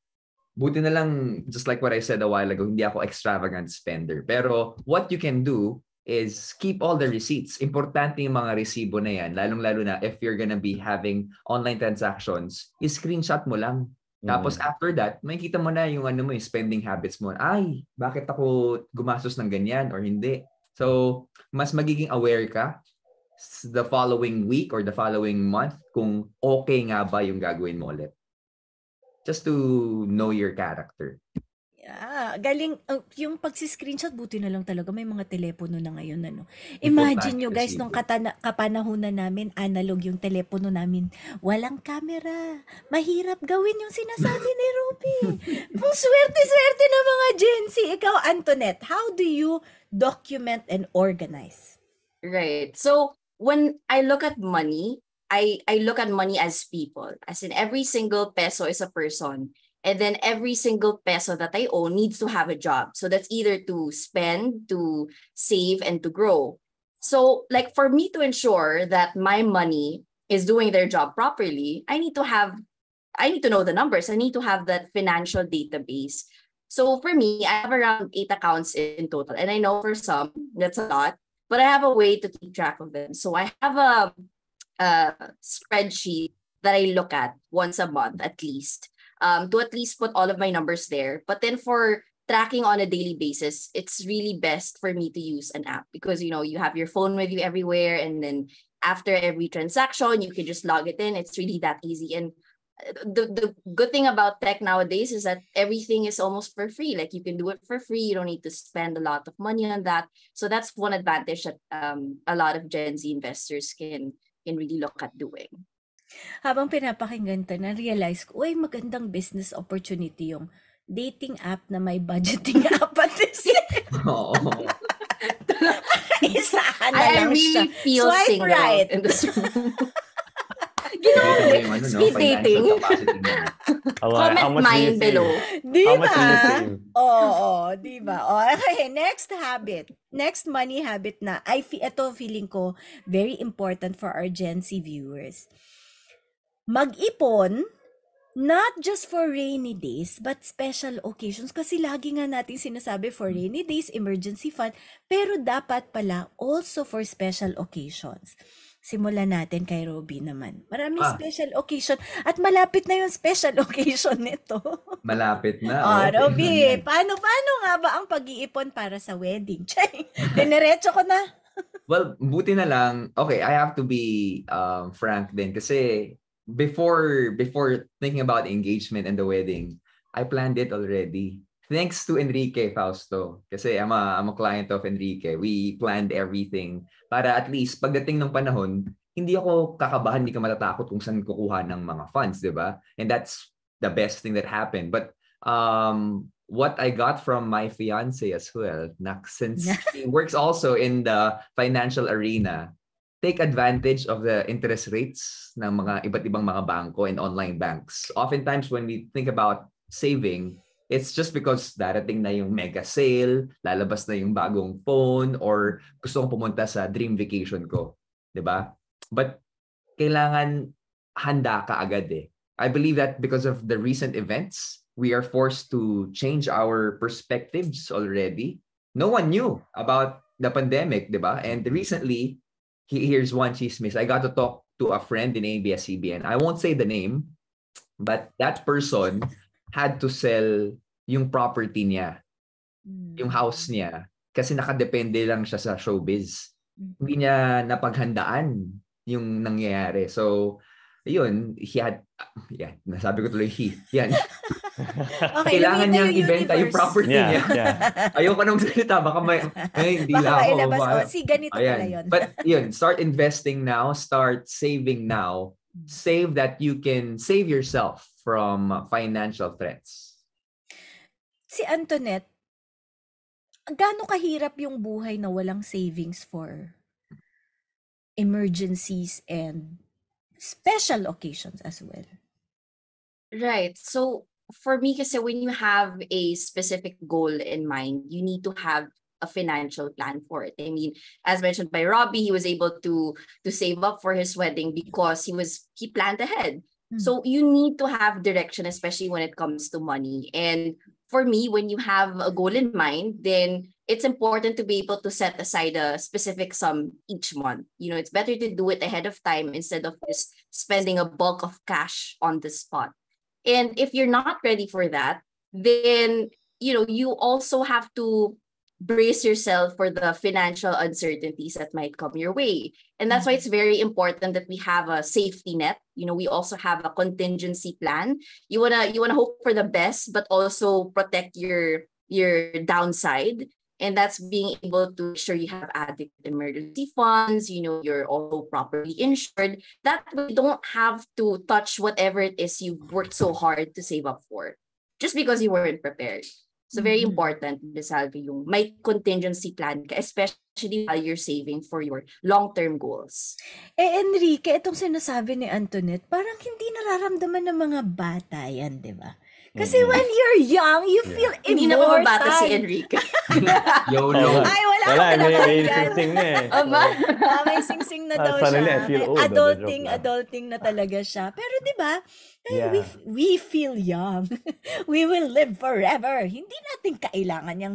Buti na lang, just like what I said a while ago, hindi ako extravagant spender. Pero what you can do is keep all the receipts. Importante yung mga resibo na yan, lalong-lalo na if you're gonna be having online transactions, i-screenshot mo lang. Tapos after that, makikita mo na yung yung spending habits mo. Ay, bakit ako gumastos ng ganyan or hindi? So, mas magiging aware ka the following week or the following month kung okay nga ba yung gagawin mo ulit. Just to know your character. Yeah, galing yung pagsi-screenshot, buti na lang talaga may mga telepono na ngayon, ano. Imagine nyo guys, nung kapanahunan namin, analog yung telepono namin, walang camera. Mahirap gawin yung sinasabi ni Ruby. Kung swerte-swerte na mga Gen Z. Ikaw, Antoinette, how do you document and organize? Right. So when I look at money, I look at money as people. As in every single peso is a person. And then every single peso that I own needs to have a job. So that's either to spend, to save, and to grow. So like for me to ensure that my money is doing their job properly, I need to know the numbers. I need to have that financial database. So for me, I have around 8 accounts in total. And I know for some, that's a lot, but I have a way to keep track of them. So I have a spreadsheet that I look at once a month at least. To at least put all of my numbers there. But then for tracking on a daily basis, it's really best for me to use an app because, you have your phone with you everywhere. And then after every transaction, you can just log it in. It's really that easy. And the good thing about tech nowadays is that everything is almost for free. Like you can do it for free. You don't need to spend a lot of money on that. So that's one advantage that a lot of Gen Z investors can really look at doing. Habang pinapakinggan to, na-realize ko, magandang business opportunity yung dating app na may budgeting app at the same. Oo. Isahan na I lang really siya. feel Swipe single right. in this room. Speed dating. Comment mine below. Di How much ba? will you save? Oo, di ba? Okay, next habit. Next money habit na. Ito feeling ko very important for our Gen Z viewers. Mag-ipon, not just for rainy days, but special occasions. Kasi lagi nga natin sinasabi for rainy days, emergency fund, pero dapat pala also for special occasions. Simulan natin kay Robby naman. Maraming special occasion at malapit na yung special occasion nito. Malapit na. Robby, paano nga ba ang pag-iipon para sa wedding? Dinerecho ko na. Well, buti na lang. Okay, I have to be frank din kasi before thinking about engagement and the wedding, I planned it already. Thanks to Enrique Fausto. Kasi I'm a client of Enrique. We planned everything para at least pagdating ng panahon, hindi ako kakabahan, hindi ka matatakot kung saan kukuha ng mga funds, di ba? And that's the best thing that happened. But what I got from my fiance as well, since she works also in the financial arena, take advantage of the interest rates ng mga iba't ibang mga bangko and online banks. Oftentimes when we think about saving, it's just because darating na yung mega sale, lalabas na yung bagong phone, or gusto kong pumunta sa dream vacation ko. 'Di ba? But kailangan handa ka agad eh. I believe that because of the recent events, we are forced to change our perspectives already. No one knew about the pandemic, di ba? And recently, here's one chismis. I got to talk to a friend in ABS-CBN. I won't say the name, but that person had to sell yung property niya, yung house niya, kasi nakadepende lang siya sa showbiz. Hindi niya napaghandaan yung nangyayari. So, yun, nasabi ko tuloy yan. Okay, Kailangan lumita niyang yung ibenta yung universe. property niya. Ayoko nang salita, baka hindi Baka lang ako. mailabas. Ganito pala yun. But yun, start investing now, start saving now. Save that you can save yourself from financial threats. Si Antoinette, gaano kahirap yung buhay na walang savings for emergencies and special occasions as well? Right. So for me, kasi when you have a specific goal in mind, you need to have a financial plan for it. I mean, as mentioned by Robbie, he was able to save up for his wedding because he planned ahead. So you need to have direction, especially when it comes to money. And for me, when you have a goal in mind, then it's important to be able to set aside a specific sum each month. You know, it's better to do it ahead of time instead of just spending a bulk of cash on the spot. And if you're not ready for that, then, you know, you also have to brace yourself for the financial uncertainties that might come your way. And that's why it's very important that we have a safety net. You know, we also have a contingency plan. You wanna hope for the best, but also protect your downside. And that's being able to ensure you have adequate emergency funds, you know, you're also properly insured. That way you don't have to touch whatever it is you've worked so hard to save up for, just because you weren't prepared. So very important, Salvi, yung may contingency plan ka, especially while you're saving for your long-term goals. Enrique, itong sinasabi ni Antoinette, parang hindi nararamdaman ng mga bata yan, di ba? Kasi when you're young, you feel immortal. Hindi na mababata si Enrique. YOLO. Ay, wala may sing-sing na eh. May sing-sing na daw Suddenly, siya. I feel old. Adulting na talaga siya. Pero di ba, we feel young. We will live forever. Hindi natin kailangan yung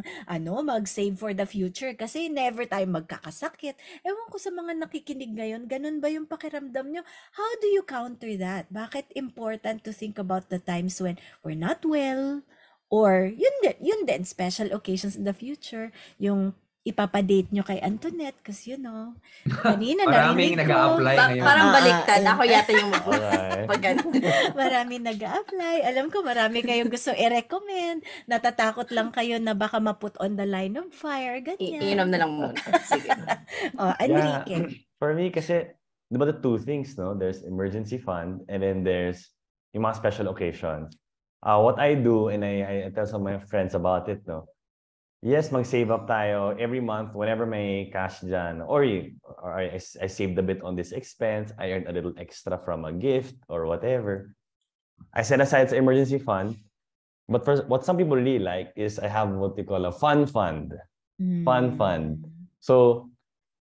mag-save for the future kasi never tayo magkakasakit. Ewan ko sa mga nakikinig ngayon, ganun ba yung pakiramdam nyo? How do you counter that? Bakit important to think about the times when we're not well? Or yun din, special occasions in the future, yung ipapadate nyo kay Antoinette kasi kanina maraming narinig ko. nag-a-apply ngayon. Parang baliktad. Ako yata yung Marami nag-a-apply. Alam ko marami kayong gusto i-recommend. Natatakot lang kayo na baka ma-put on the line of fire. Ganyan. Iinom na lang muna. Sige. Enrique. For me kasi, di ba the two things, no? There's emergency fund and then there's yung mga special occasions. What I do, and I tell some of my friends about it, no? Yes, mag-save up tayo every month whenever may cash dyan. Or I saved a bit on this expense. I earned a little extra from a gift or whatever. I set aside the emergency fund. But for what some people really like is I have what they call a fun fund. Fun fund. So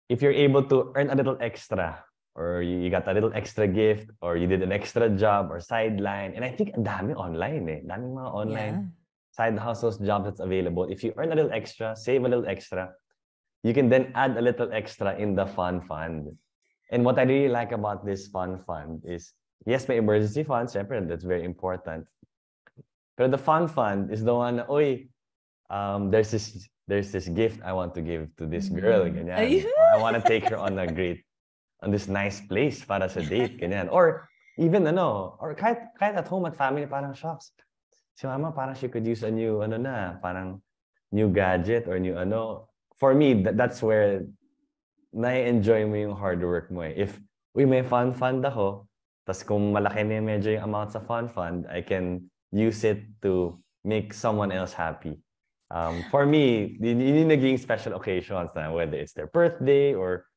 if you're able to earn a little extra, or you got a little extra gift, or you did an extra job or sideline, and I think ang dami online eh. Daming mga online side hustles, jobs that's available. If you earn a little extra, save a little extra, you can then add a little extra in the fun fund. And what I really like about this fun fund is, yes, may emergency fund, syempre, that's very important. But the fun fund is the one, there's this gift I want to give to this girl, ganyan. I want to take her on this nice place para sa date, ganyan. Or even or kahit at home at family, parang shocks. Si mama, parang she could use a new, parang new gadget or new, For me, that's where na-enjoy mo yung hard work mo eh. If, may fun fund ako, tas kung malaki na medyo yung amount sa fun fund, I can use it to make someone else happy. For me, yun yung naging special occasions na whether it's their birthday or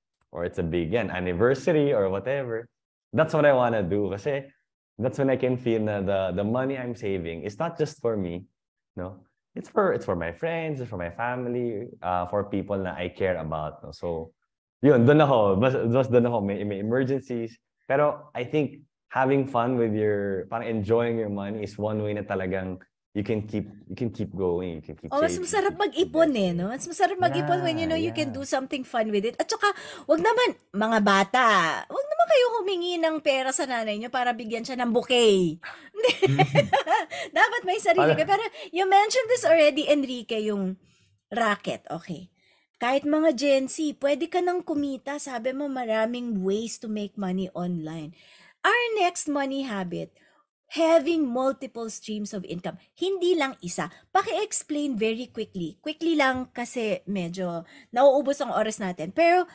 it's a big anniversary or whatever. That's what I want to do kasi that's when I can feel na the money I'm saving is not just for me, no. It's for my friends, it's for my family, for people na I care about. No? So, yun, doon ako. Mas doon ako. May emergencies. Pero I think having fun with parang enjoying your money is one way na talagang you can keep going. You can keep Mas saving. masarap mag-ipon no? Mas masarap mag-ipon when you know you can do something fun with it. At saka, wag naman, mga bata, wag naman kayo humingi ng pera sa nanay nyo para bigyan siya ng bouquet. Dapat may sarili ka. Pero you mentioned this already, Enrique, yung racket. Okay. Kahit mga Gen Z, pwede ka nang kumita. Sabi mo, maraming ways to make money online. Our next money habit, having multiple streams of income. Hindi lang isa. Paki-explain very quickly. Quickly lang kasi medyo nauubos ang oras natin. Pero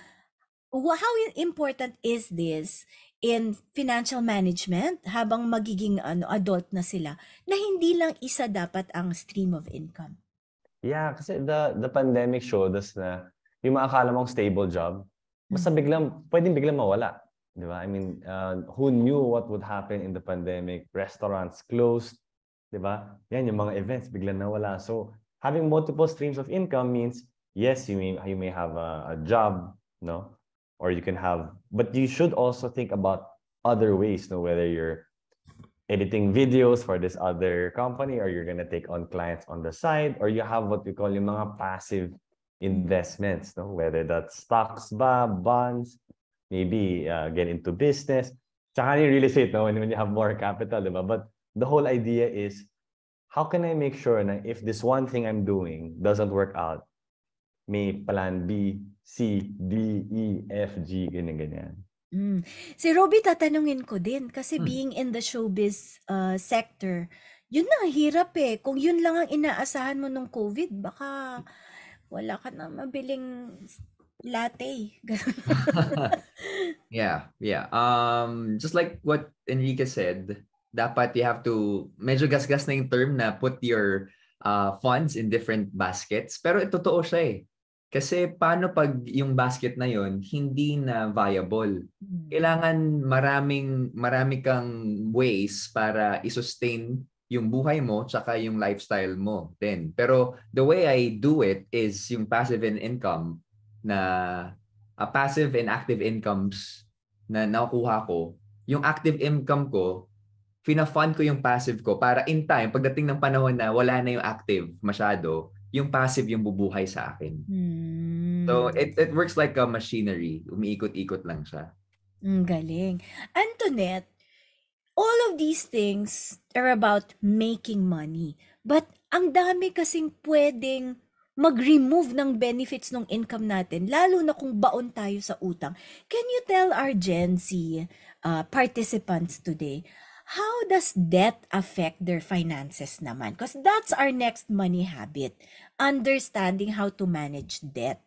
how important is this in financial management habang magiging adult na sila na hindi lang isa dapat ang stream of income? Yeah, kasi the pandemic showed us na yung mga akala mong stable job, basta pwedeng biglang mawala. Di ba? I mean, who knew what would happen in the pandemic? Restaurants closed, di ba? Yan, yung mga events biglang nawala. So, having multiple streams of income means, yes, you may have a job, no? Or you can have, but you should also think about other ways, no? Whether you're editing videos for this other company, or you're gonna take on clients on the side, or you have what we call yung mga passive investments, no? Whether that's stocks ba, bonds, maybe get into business. Tsaka yung real estate, no? When you have more capital, diba? But the whole idea is, how can I make sure na if this one thing I'm doing doesn't work out, may plan B, C, D, E, F, G, ganyan. Si Robbie tatanungin ko din kasi being in the showbiz sector, yun na hirap Kung yun lang ang inaasahan mo nung COVID, baka wala ka na mabiling latte. Yeah. Just like what Enrique said, dapat you have to, medyo gasgas na yung term na put your funds in different baskets. Pero totoo siya Kasi paano pag yung basket na yon hindi na viable? Kailangan marami kang ways para i-sustain yung buhay mo tsaka yung lifestyle mo din. Pero the way I do it is yung passive income na passive and active incomes na nakukuha ko. Yung active income ko, fina-fund ko yung passive ko para in time, pagdating ng panahon na wala na yung active masyado, yung passive yung bubuhay sa akin. So, it works like a machinery. Umiikot-ikot lang siya. Galing. Antoinette, all of these things are about making money. But ang dami kasing pwedeng mag-remove ng benefits ng income natin, lalo na kung baon tayo sa utang. Can you tell our Gen Z participants today, how does debt affect their finances naman? Because that's our next money habit, understanding how to manage debt.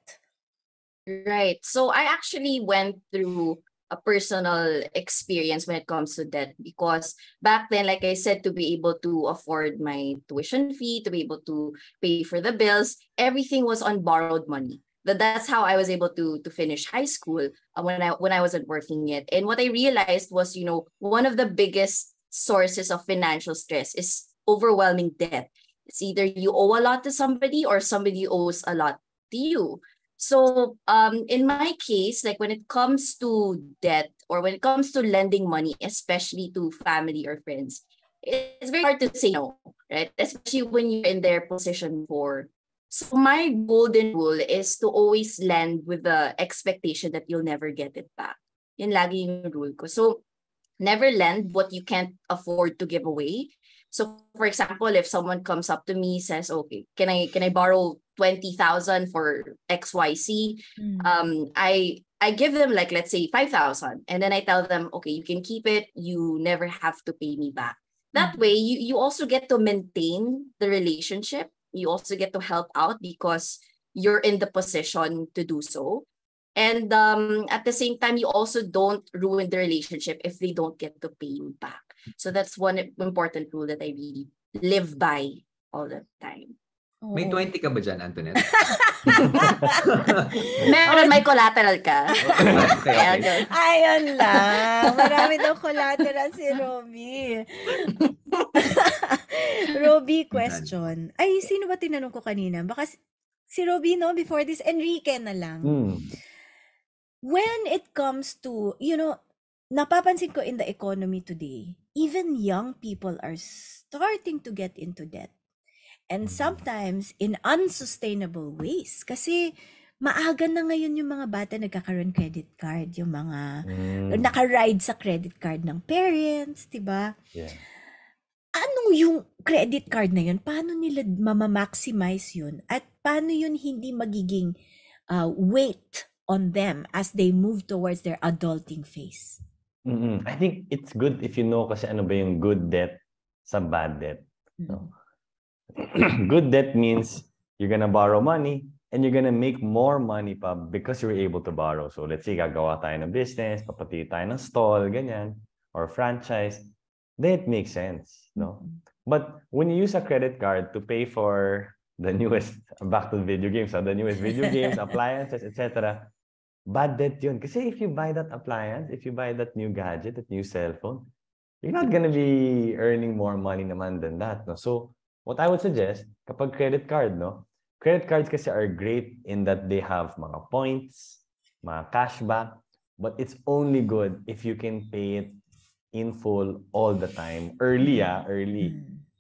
Right. So I actually went through a personal experience when it comes to debt because back then, like I said, to be able to afford my tuition fee, to be able to pay for the bills, everything was on borrowed money. That's how I was able to finish high school when I wasn't working yet. And what I realized was, one of the biggest sources of financial stress is overwhelming debt. It's either you owe a lot to somebody or somebody owes a lot to you. So in my case, like when it comes to debt or when it comes to lending money, especially to family or friends, it's very hard to say no, right? Especially when you're in their position for. So my golden rule is to always lend with the expectation that you'll never get it back. Yan lagi yung rule ko. So never lend what you can't afford to give away. So for example, if someone comes up to me says, "Okay, can I borrow 20,000 for XYZ?" I give them like, let's say 5,000, and then I tell them, "Okay, you can keep it. You never have to pay me back." That way, you also get to maintain the relationship. You also get to help out because you're in the position to do so. And at the same time, you also don't ruin the relationship if they don't get to pay you back. So that's one important rule that I really live by all the time. May Oo. 20 ka ba dyan, Antoinette? Meron, may collateral ka. Okay, Kaya okay. yun. Ayun lang. Marami daw collateral si Robbie. Robbie, question. Ay, sino ba tinanong ko kanina? Baka si Robbie, no? Before this, Enrique na lang. When it comes to, napapansin ko in the economy today, even young people are starting to get into debt. And sometimes in unsustainable ways. Kasi maaga na ngayon yung mga bata nagkakaroon credit card, yung mga naka-ride sa credit card ng parents, 'di ba? Yeah. Ano yung credit card na yun? Paano nila mama-maximize yun? At paano yun hindi magiging weight on them as they move towards their adulting phase? I think it's good if you know kasi ano ba yung good debt sa bad debt. No? Good debt means you're gonna borrow money and you're gonna make more money pa because you're able to borrow. So let's say gagawa tayo ng business, papatili tayo ng stall, ganyan, or franchise, then it makes sense, no? But when you use a credit card to pay for the newest, back to video games, the newest video games, appliances, etc., bad debt yun. Kasi if you buy that appliance, if you buy that new gadget, that new cell phone, you're not gonna be earning more money naman than that, no? So what I would suggest, kapag credit card, no? Credit cards kasi are great in that they have mga points, mga cashback, but it's only good if you can pay it in full all the time. Early.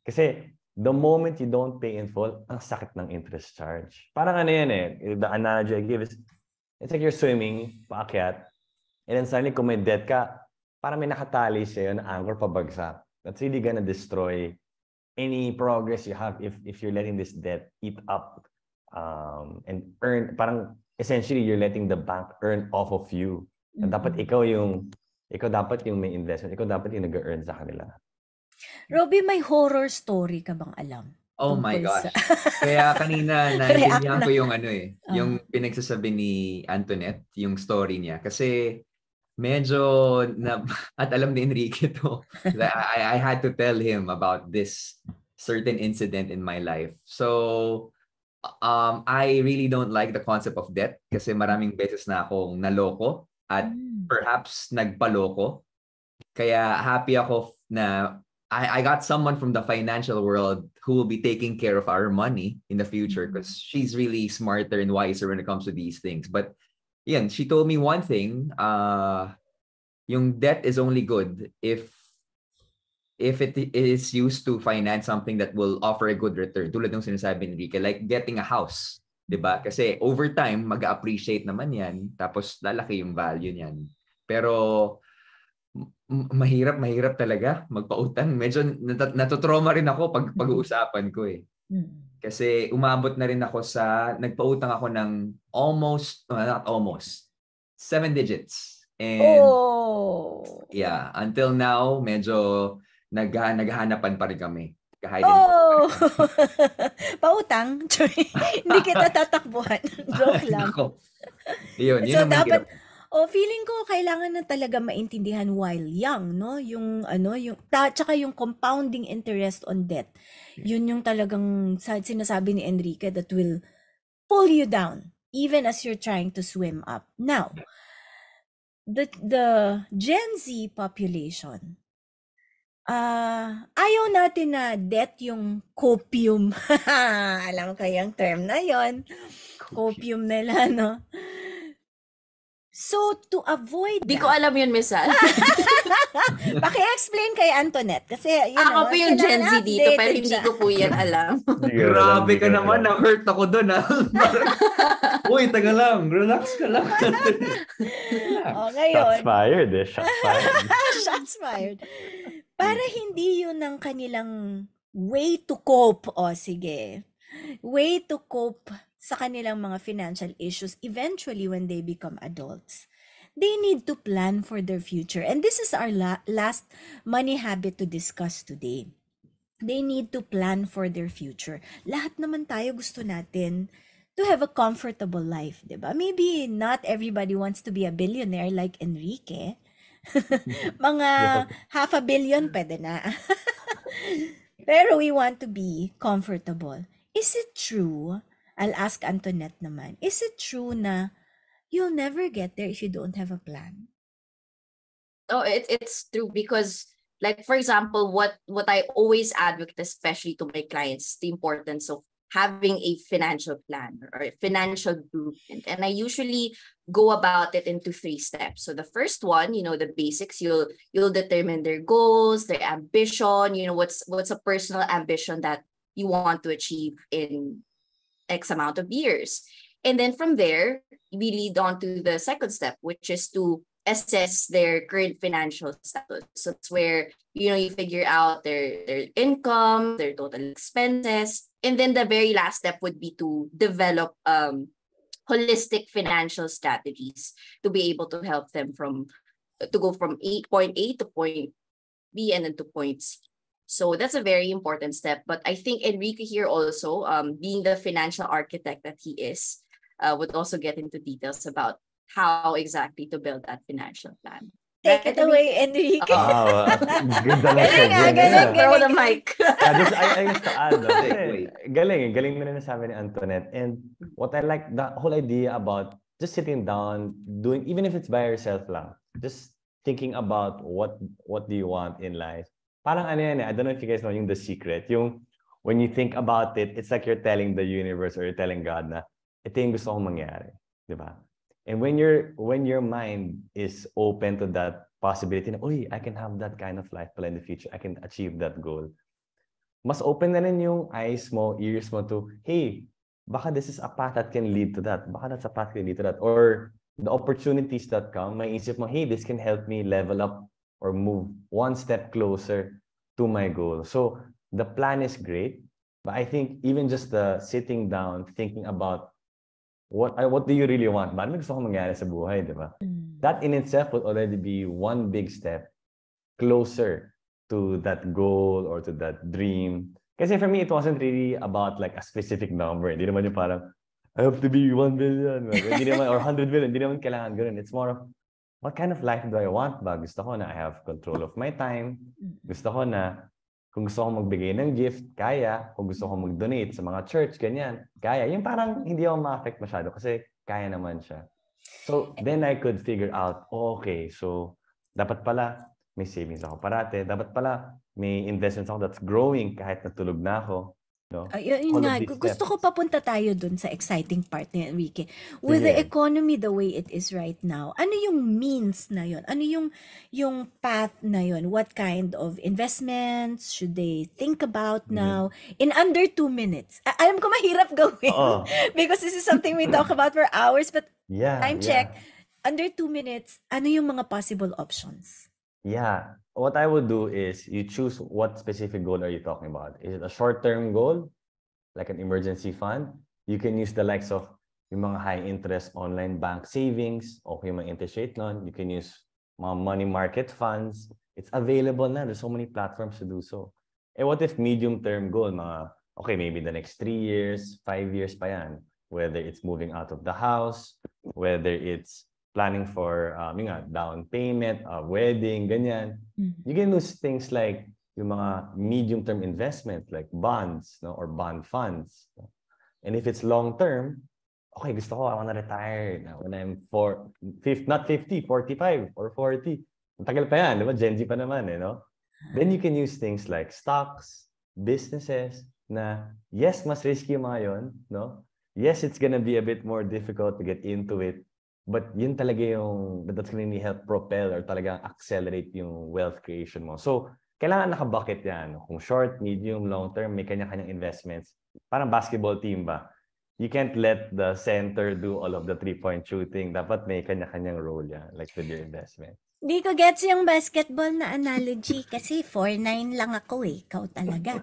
Kasi the moment you don't pay in full, ang sakit ng interest charge. Parang ano yan eh, the analogy I give is, it's like you're swimming, paakyat, and then suddenly kung may debt ka, parang may nakatali sa'yo na anchor pabagsak. That's really gonna destroy any progress you have if you're letting this debt eat up and earn, parang essentially you're letting the bank earn off of you. And dapat ikaw dapat yung may investment, ikaw dapat yung nag-earn sa kanila. Robbie, may horror story ka bang alam? Oh my Tungkol gosh. sa- Kaya kanina naintindihan React ko na. yung yung pinagsasabi ni Antoinette, yung story niya. Kasi medyo at alam ni Enrique to. I had to tell him about this certain incident in my life. So I really don't like the concept of debt kasi maraming beses na akong naloko at perhaps nagpaloko. Kaya happy ako na I got someone from the financial world who will be taking care of our money in the future because she's really smarter and wiser when it comes to these things. But yeah, she told me one thing, yung debt is only good if it is used to finance something that will offer a good return. Tulad ng sinasabi ni Enrique, like getting a house, 'di ba? Kasi over time mag-appreciate naman 'yan, tapos lalaki yung value niyan. Pero mahirap talaga magpautang. Medyo natutrauma rin ako pag-uusapan ko eh. Kasi umabot na rin ako sa nagpautang ako ng not almost 7 digits. And yeah, until now medyo naghahanapan pa rin kami. Pautang? Hindi kita tatakbuhan. Joke lang. Yun So naman dapat feeling ko kailangan na talaga maintindihan while young, no? Yung tsaka yung compounding interest on debt. Yun yung talagang sinasabi ni Enrique that will pull you down even as you're trying to swim up. Now, the Gen Z population, ayaw natin na debt yung copium. Alam ko yung term na yon. Copium nila, no? So, to avoid Di ko alam yun, Miss Al. Paki-explain kay Antoinette. Kasi, Ako po yung Gen Z dito, pero hindi ko po yan alam. Grabe ka naman, na-hurt ako doon. Uy, taga lang. Relax ka lang. Ngayon. Shots fired eh. Shots fired. Para hindi yun ang kanilang way to cope. Sige. Way to cope sa kanilang mga financial issues eventually when they become adults. They need to plan for their future. And this is our last money habit to discuss today. They need to plan for their future. Lahat naman tayo gusto natin to have a comfortable life, diba? Maybe not everybody wants to be a billionaire like Enrique. Mga $500 million pwede na. Pero we want to be comfortable. Is it true? I'll ask Antoinette naman. Is it true na you'll never get there if you don't have a plan? Oh, it's true because, like, for example, what I always advocate, especially to my clients, the importance of having a financial plan or a financial blueprint. And I usually go about it into 3 steps. So the first one, the basics, you'll determine their goals, their ambition, what's a personal ambition that you want to achieve in X amount of years. And then from there, we lead on to the second step, which is to assess their current financial status. So it's where, you figure out their income, their total expenses. And then the very last step would be to develop holistic financial strategies to be able to help them to go from point A to point B and then to point C. So that's a very important step. But I think Enrique here also, being the financial architect that he is, would also get into details about how exactly to build that financial plan. Take it away, Enrique. Wow, ganda na Galing segue nga, niya. galing, Throw the galing. mic. I used to add, no? Wait. Galing na nasabi ni Antoinette. And what I like, the whole idea about just sitting down, doing, even if it's by yourself lang, just thinking about what do you want in life. Parang ano yan, I don't know if you guys know yung The Secret. Yung, when you think about it, it's like you're telling the universe or you're telling God na, ito yung gusto kong mangyari. Di ba? And when your mind is open to that possibility na, uy, I can have that kind of life pala in the future. I can achieve that goal. Mas open na rin yung eyes mo, ears mo to, hey, baka this is a path that can lead to that. Baka that's a path that can lead to that. Or the opportunities that come, may isip mo, hey, this can help me level up or move one step closer to my goal. So the plan is great, but I think even just the sitting down, thinking about what do you really want? Ba? Ano gusto ko mangyari sa buhay, di ba? That in itself would already be one big step closer to that goal or to that dream. Kasi for me, it wasn't really about like a specific number. Hindi naman yung parang, I have to be 1 billion. Hindi naman, or 100 billion. Hindi naman kailangan ganun. It's more of, what kind of life do I want ba? Gusto ko na I have control of my time. Gusto ko na kung gusto ko magbigay ng gift, kaya. Kung gusto ko mag-donate sa mga church, ganyan, kaya. Yung parang hindi ako ma-affect masyado kasi kaya naman siya. So then I could figure out, okay, so dapat pala may savings ako parate. Dapat pala may investments ako that's growing kahit natulog na ako. No? Yun nga, gusto ko papunta tayo dun sa exciting part ni Enrique. With the economy the way it is right now, ano yung means na yun? Ano yung path na yun? What kind of investments should they think about now? In under 2 minutes. Alam ko mahirap gawin because this is something we talk about for hours, but time check, under 2 minutes, ano yung mga possible options? Yeah. What I would do is you choose what specific goal are you talking about. Is it a short-term goal, like an emergency fund? You can use the likes of yung mga high-interest online bank savings o yung mga interest rate nun. You can use mga money market funds. It's available na. There's so many platforms to do so. And what if medium-term goal? Okay, maybe the next 3 years, 5 years pa yan. Whether it's moving out of the house, whether it's planning for down payment, wedding, ganyan. You can use things like yung mga medium-term investment like bonds, no, or bond funds. And if it's long-term, okay, gusto ko, I want to retire when I'm 45 or 40. Matagal pa yan, di ba? Gen Z pa naman, no? Then you can use things like stocks, businesses, na yes, mas risky yung mga yun, no? Yes, it's gonna be a bit more difficult to get into it. But yun talaga yung that's gonna really help propel or talagang accelerate yung wealth creation mo. So, kailangan nakabucket yan. Kung short, medium, long term, may kanya-kanyang investments. Parang basketball team ba? You can't let the center do all of the 3-point shooting. Dapat may kanya-kanyang role yan, like with your investment. Di ko gets yung basketball na analogy kasi 4'9" lang ako eh. Ikaw talaga.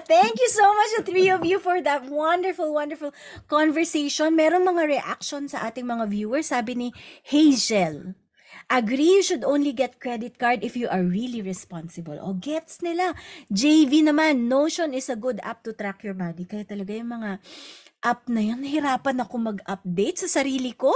Thank you so much, the three of you, for that wonderful, wonderful conversation. Meron mga reaction sa ating mga viewers. Sabi ni Hazel, agree you should only get credit card if you are really responsible. O gets nila. JV naman, Notion is a good app to track your money. Kaya talaga yung mga app na yun, nahirapan ako mag-update sa sarili ko.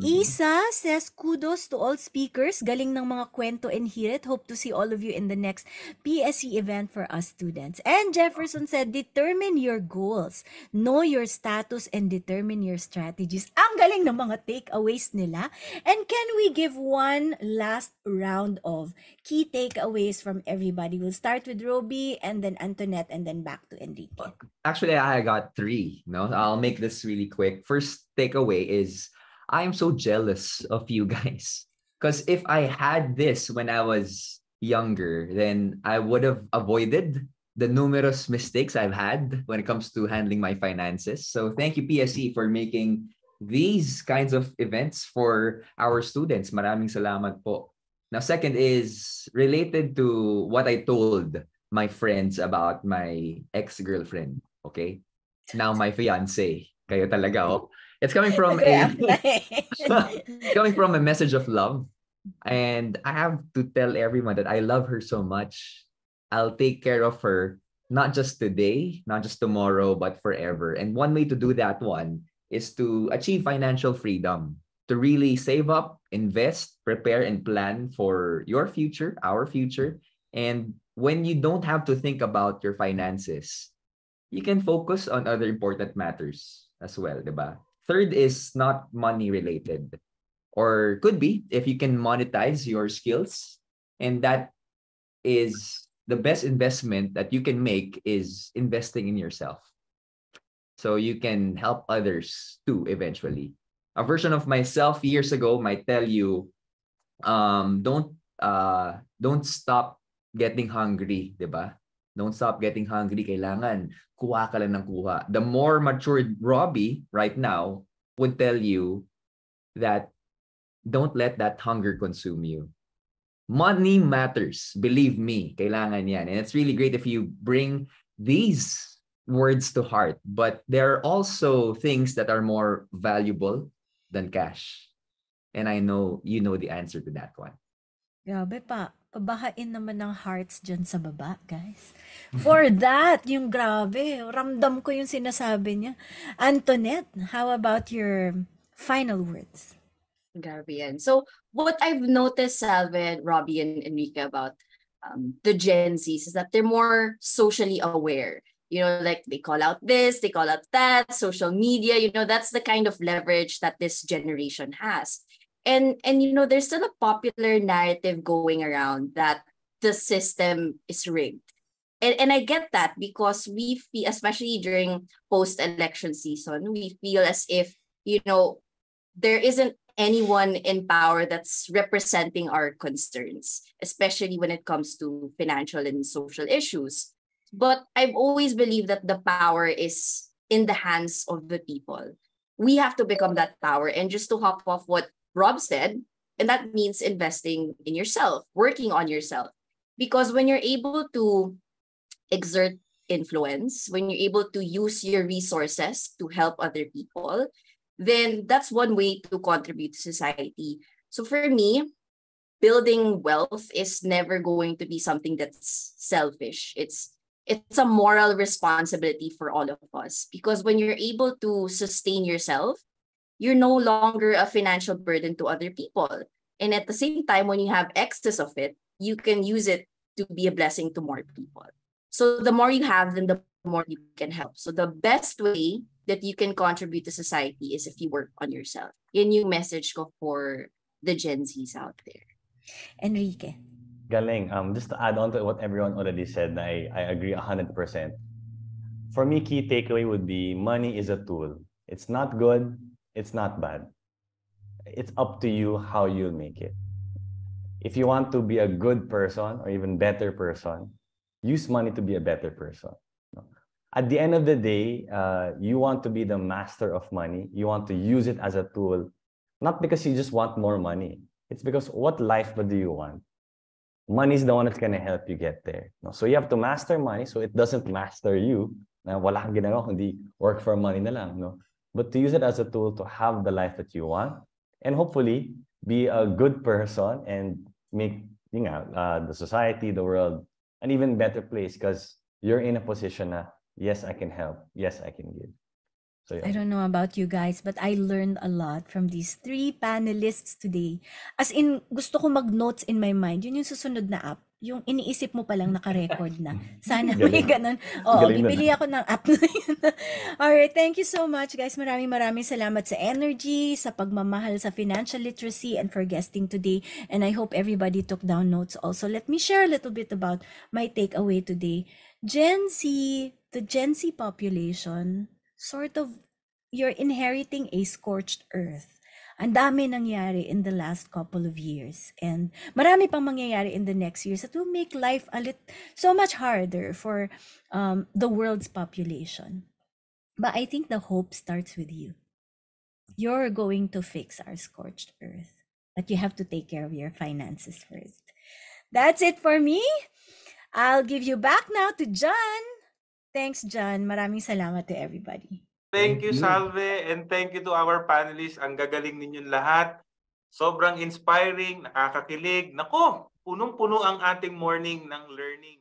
Isa says, kudos to all speakers. Galing ng mga kwento and hear it. Hope to see all of you in the next PSE event for us students. And Jefferson said, determine your goals. Know your status and determine your strategies. Ang galing ng mga takeaways nila. And can we give one last round of key takeaways from everybody? We'll start with Roby and then Antoinette and then back to Enrique. Actually, I got three. No, I'll make this really quick. First takeaway is I am so jealous of you guys. Because if I had this when I was younger, then I would have avoided the numerous mistakes I've had when it comes to handling my finances. So thank you, PSE, for making these kinds of events for our students. Maraming salamat po. Now, second is related to what I told my friends about my ex-girlfriend. Okay? Now my fiance. Kayo talaga, oh. It's coming from coming from a message of love. And I have to tell everyone that I love her so much. I'll take care of her, not just today, not just tomorrow, but forever. And one way to do that one is to achieve financial freedom, to really save up, invest, prepare, and plan for your future, our future. And when you don't have to think about your finances, you can focus on other important matters as well, diba? Third is not money related, or could be if you can monetize your skills. And that is the best investment that you can make is investing in yourself. So you can help others too eventually. A version of myself years ago might tell you, don't stop getting hungry, diba? Don't stop getting hungry. Kailangan kuha ka lang ng kuha. The more matured Robbie right now would tell you that don't let that hunger consume you. Money matters. Believe me, kailangan yan. And it's really great if you bring these words to heart. But there are also things that are more valuable than cash. And I know you know the answer to that one. Grabe pa. Pabahain naman ng hearts dyan sa baba, guys. For that, yung grabe. Ramdam ko yung sinasabi niya. Antoinette, how about your final words? Grabe yan. So, what I've noticed, Salve, Robbie, and Enrique about the Gen Zs is that they're more socially aware. You know, like they call out this, they call out that, social media, you know, that's the kind of leverage that this generation has. And you know, there's still a popular narrative going around that the system is rigged. And I get that because we feel, especially during post-election season, we feel as if, you know, there isn't anyone in power that's representing our concerns, especially when it comes to financial and social issues. But I've always believed that the power is in the hands of the people. We have to become that power. And just to hop off what Rob said, and that means investing in yourself, working on yourself. Because when you're able to exert influence, when you're able to use your resources to help other people, then that's one way to contribute to society. So for me, building wealth is never going to be something that's selfish. It's a moral responsibility for all of us, because when you're able to sustain yourself, you're no longer a financial burden to other people. And at the same time, when you have excess of it, you can use it to be a blessing to more people. So the more you have, then the more you can help. So the best way that you can contribute to society is if you work on yourself. Yan yung message ko for the Gen Zs out there. Enrique. Galing. Just to add on to what everyone already said, I agree 100%. For me, key takeaway would be money is a tool. It's not good. It's not bad. It's up to you how you make it. If you want to be a good person or even better person, use money to be a better person. At the end of the day, you want to be the master of money. You want to use it as a tool, not because you just want more money. It's because what life do you want? Money is the one that's going to help you get there. So you have to master money so it doesn't master you. Na wala kang ginagawa kundi work for money na lang, no? But to use it as a tool to have the life that you want and hopefully be a good person and make the society, the world, an even better place because you're in a position na, yes, I can help. Yes, I can give. So, I don't know about you guys, but I learned a lot from these 3 panelists today. As in, gusto ko mag-notes in my mind. Yun yung susunod na app. Yung iniisip mo palang naka-record na. Sana may Galing. ganun. Oo, Galing nun. bibili ako ng app na yun. Alright, thank you so much guys. Maraming salamat sa energy, sa pagmamahal sa financial literacy, and for guesting today. And I hope everybody took down notes also. Let me share a little bit about my takeaway today. The Gen Z population, sort of, you're inheriting a scorched earth. Ang dami nangyari in the last couple of years, and marami pang mangyayari in the next years that will make life so much harder for the world's population. But I think the hope starts with you. You're going to fix our scorched earth, but you have to take care of your finances first. That's it for me. I'll give you back now to John. Thanks, John. Maraming salamat to everybody. Thank you, Thank you. Salve, and thank you to our panelists. Ang gagaling ninyong lahat. Sobrang inspiring, nakakakilig. Nako, punong-puno ang ating morning ng learning.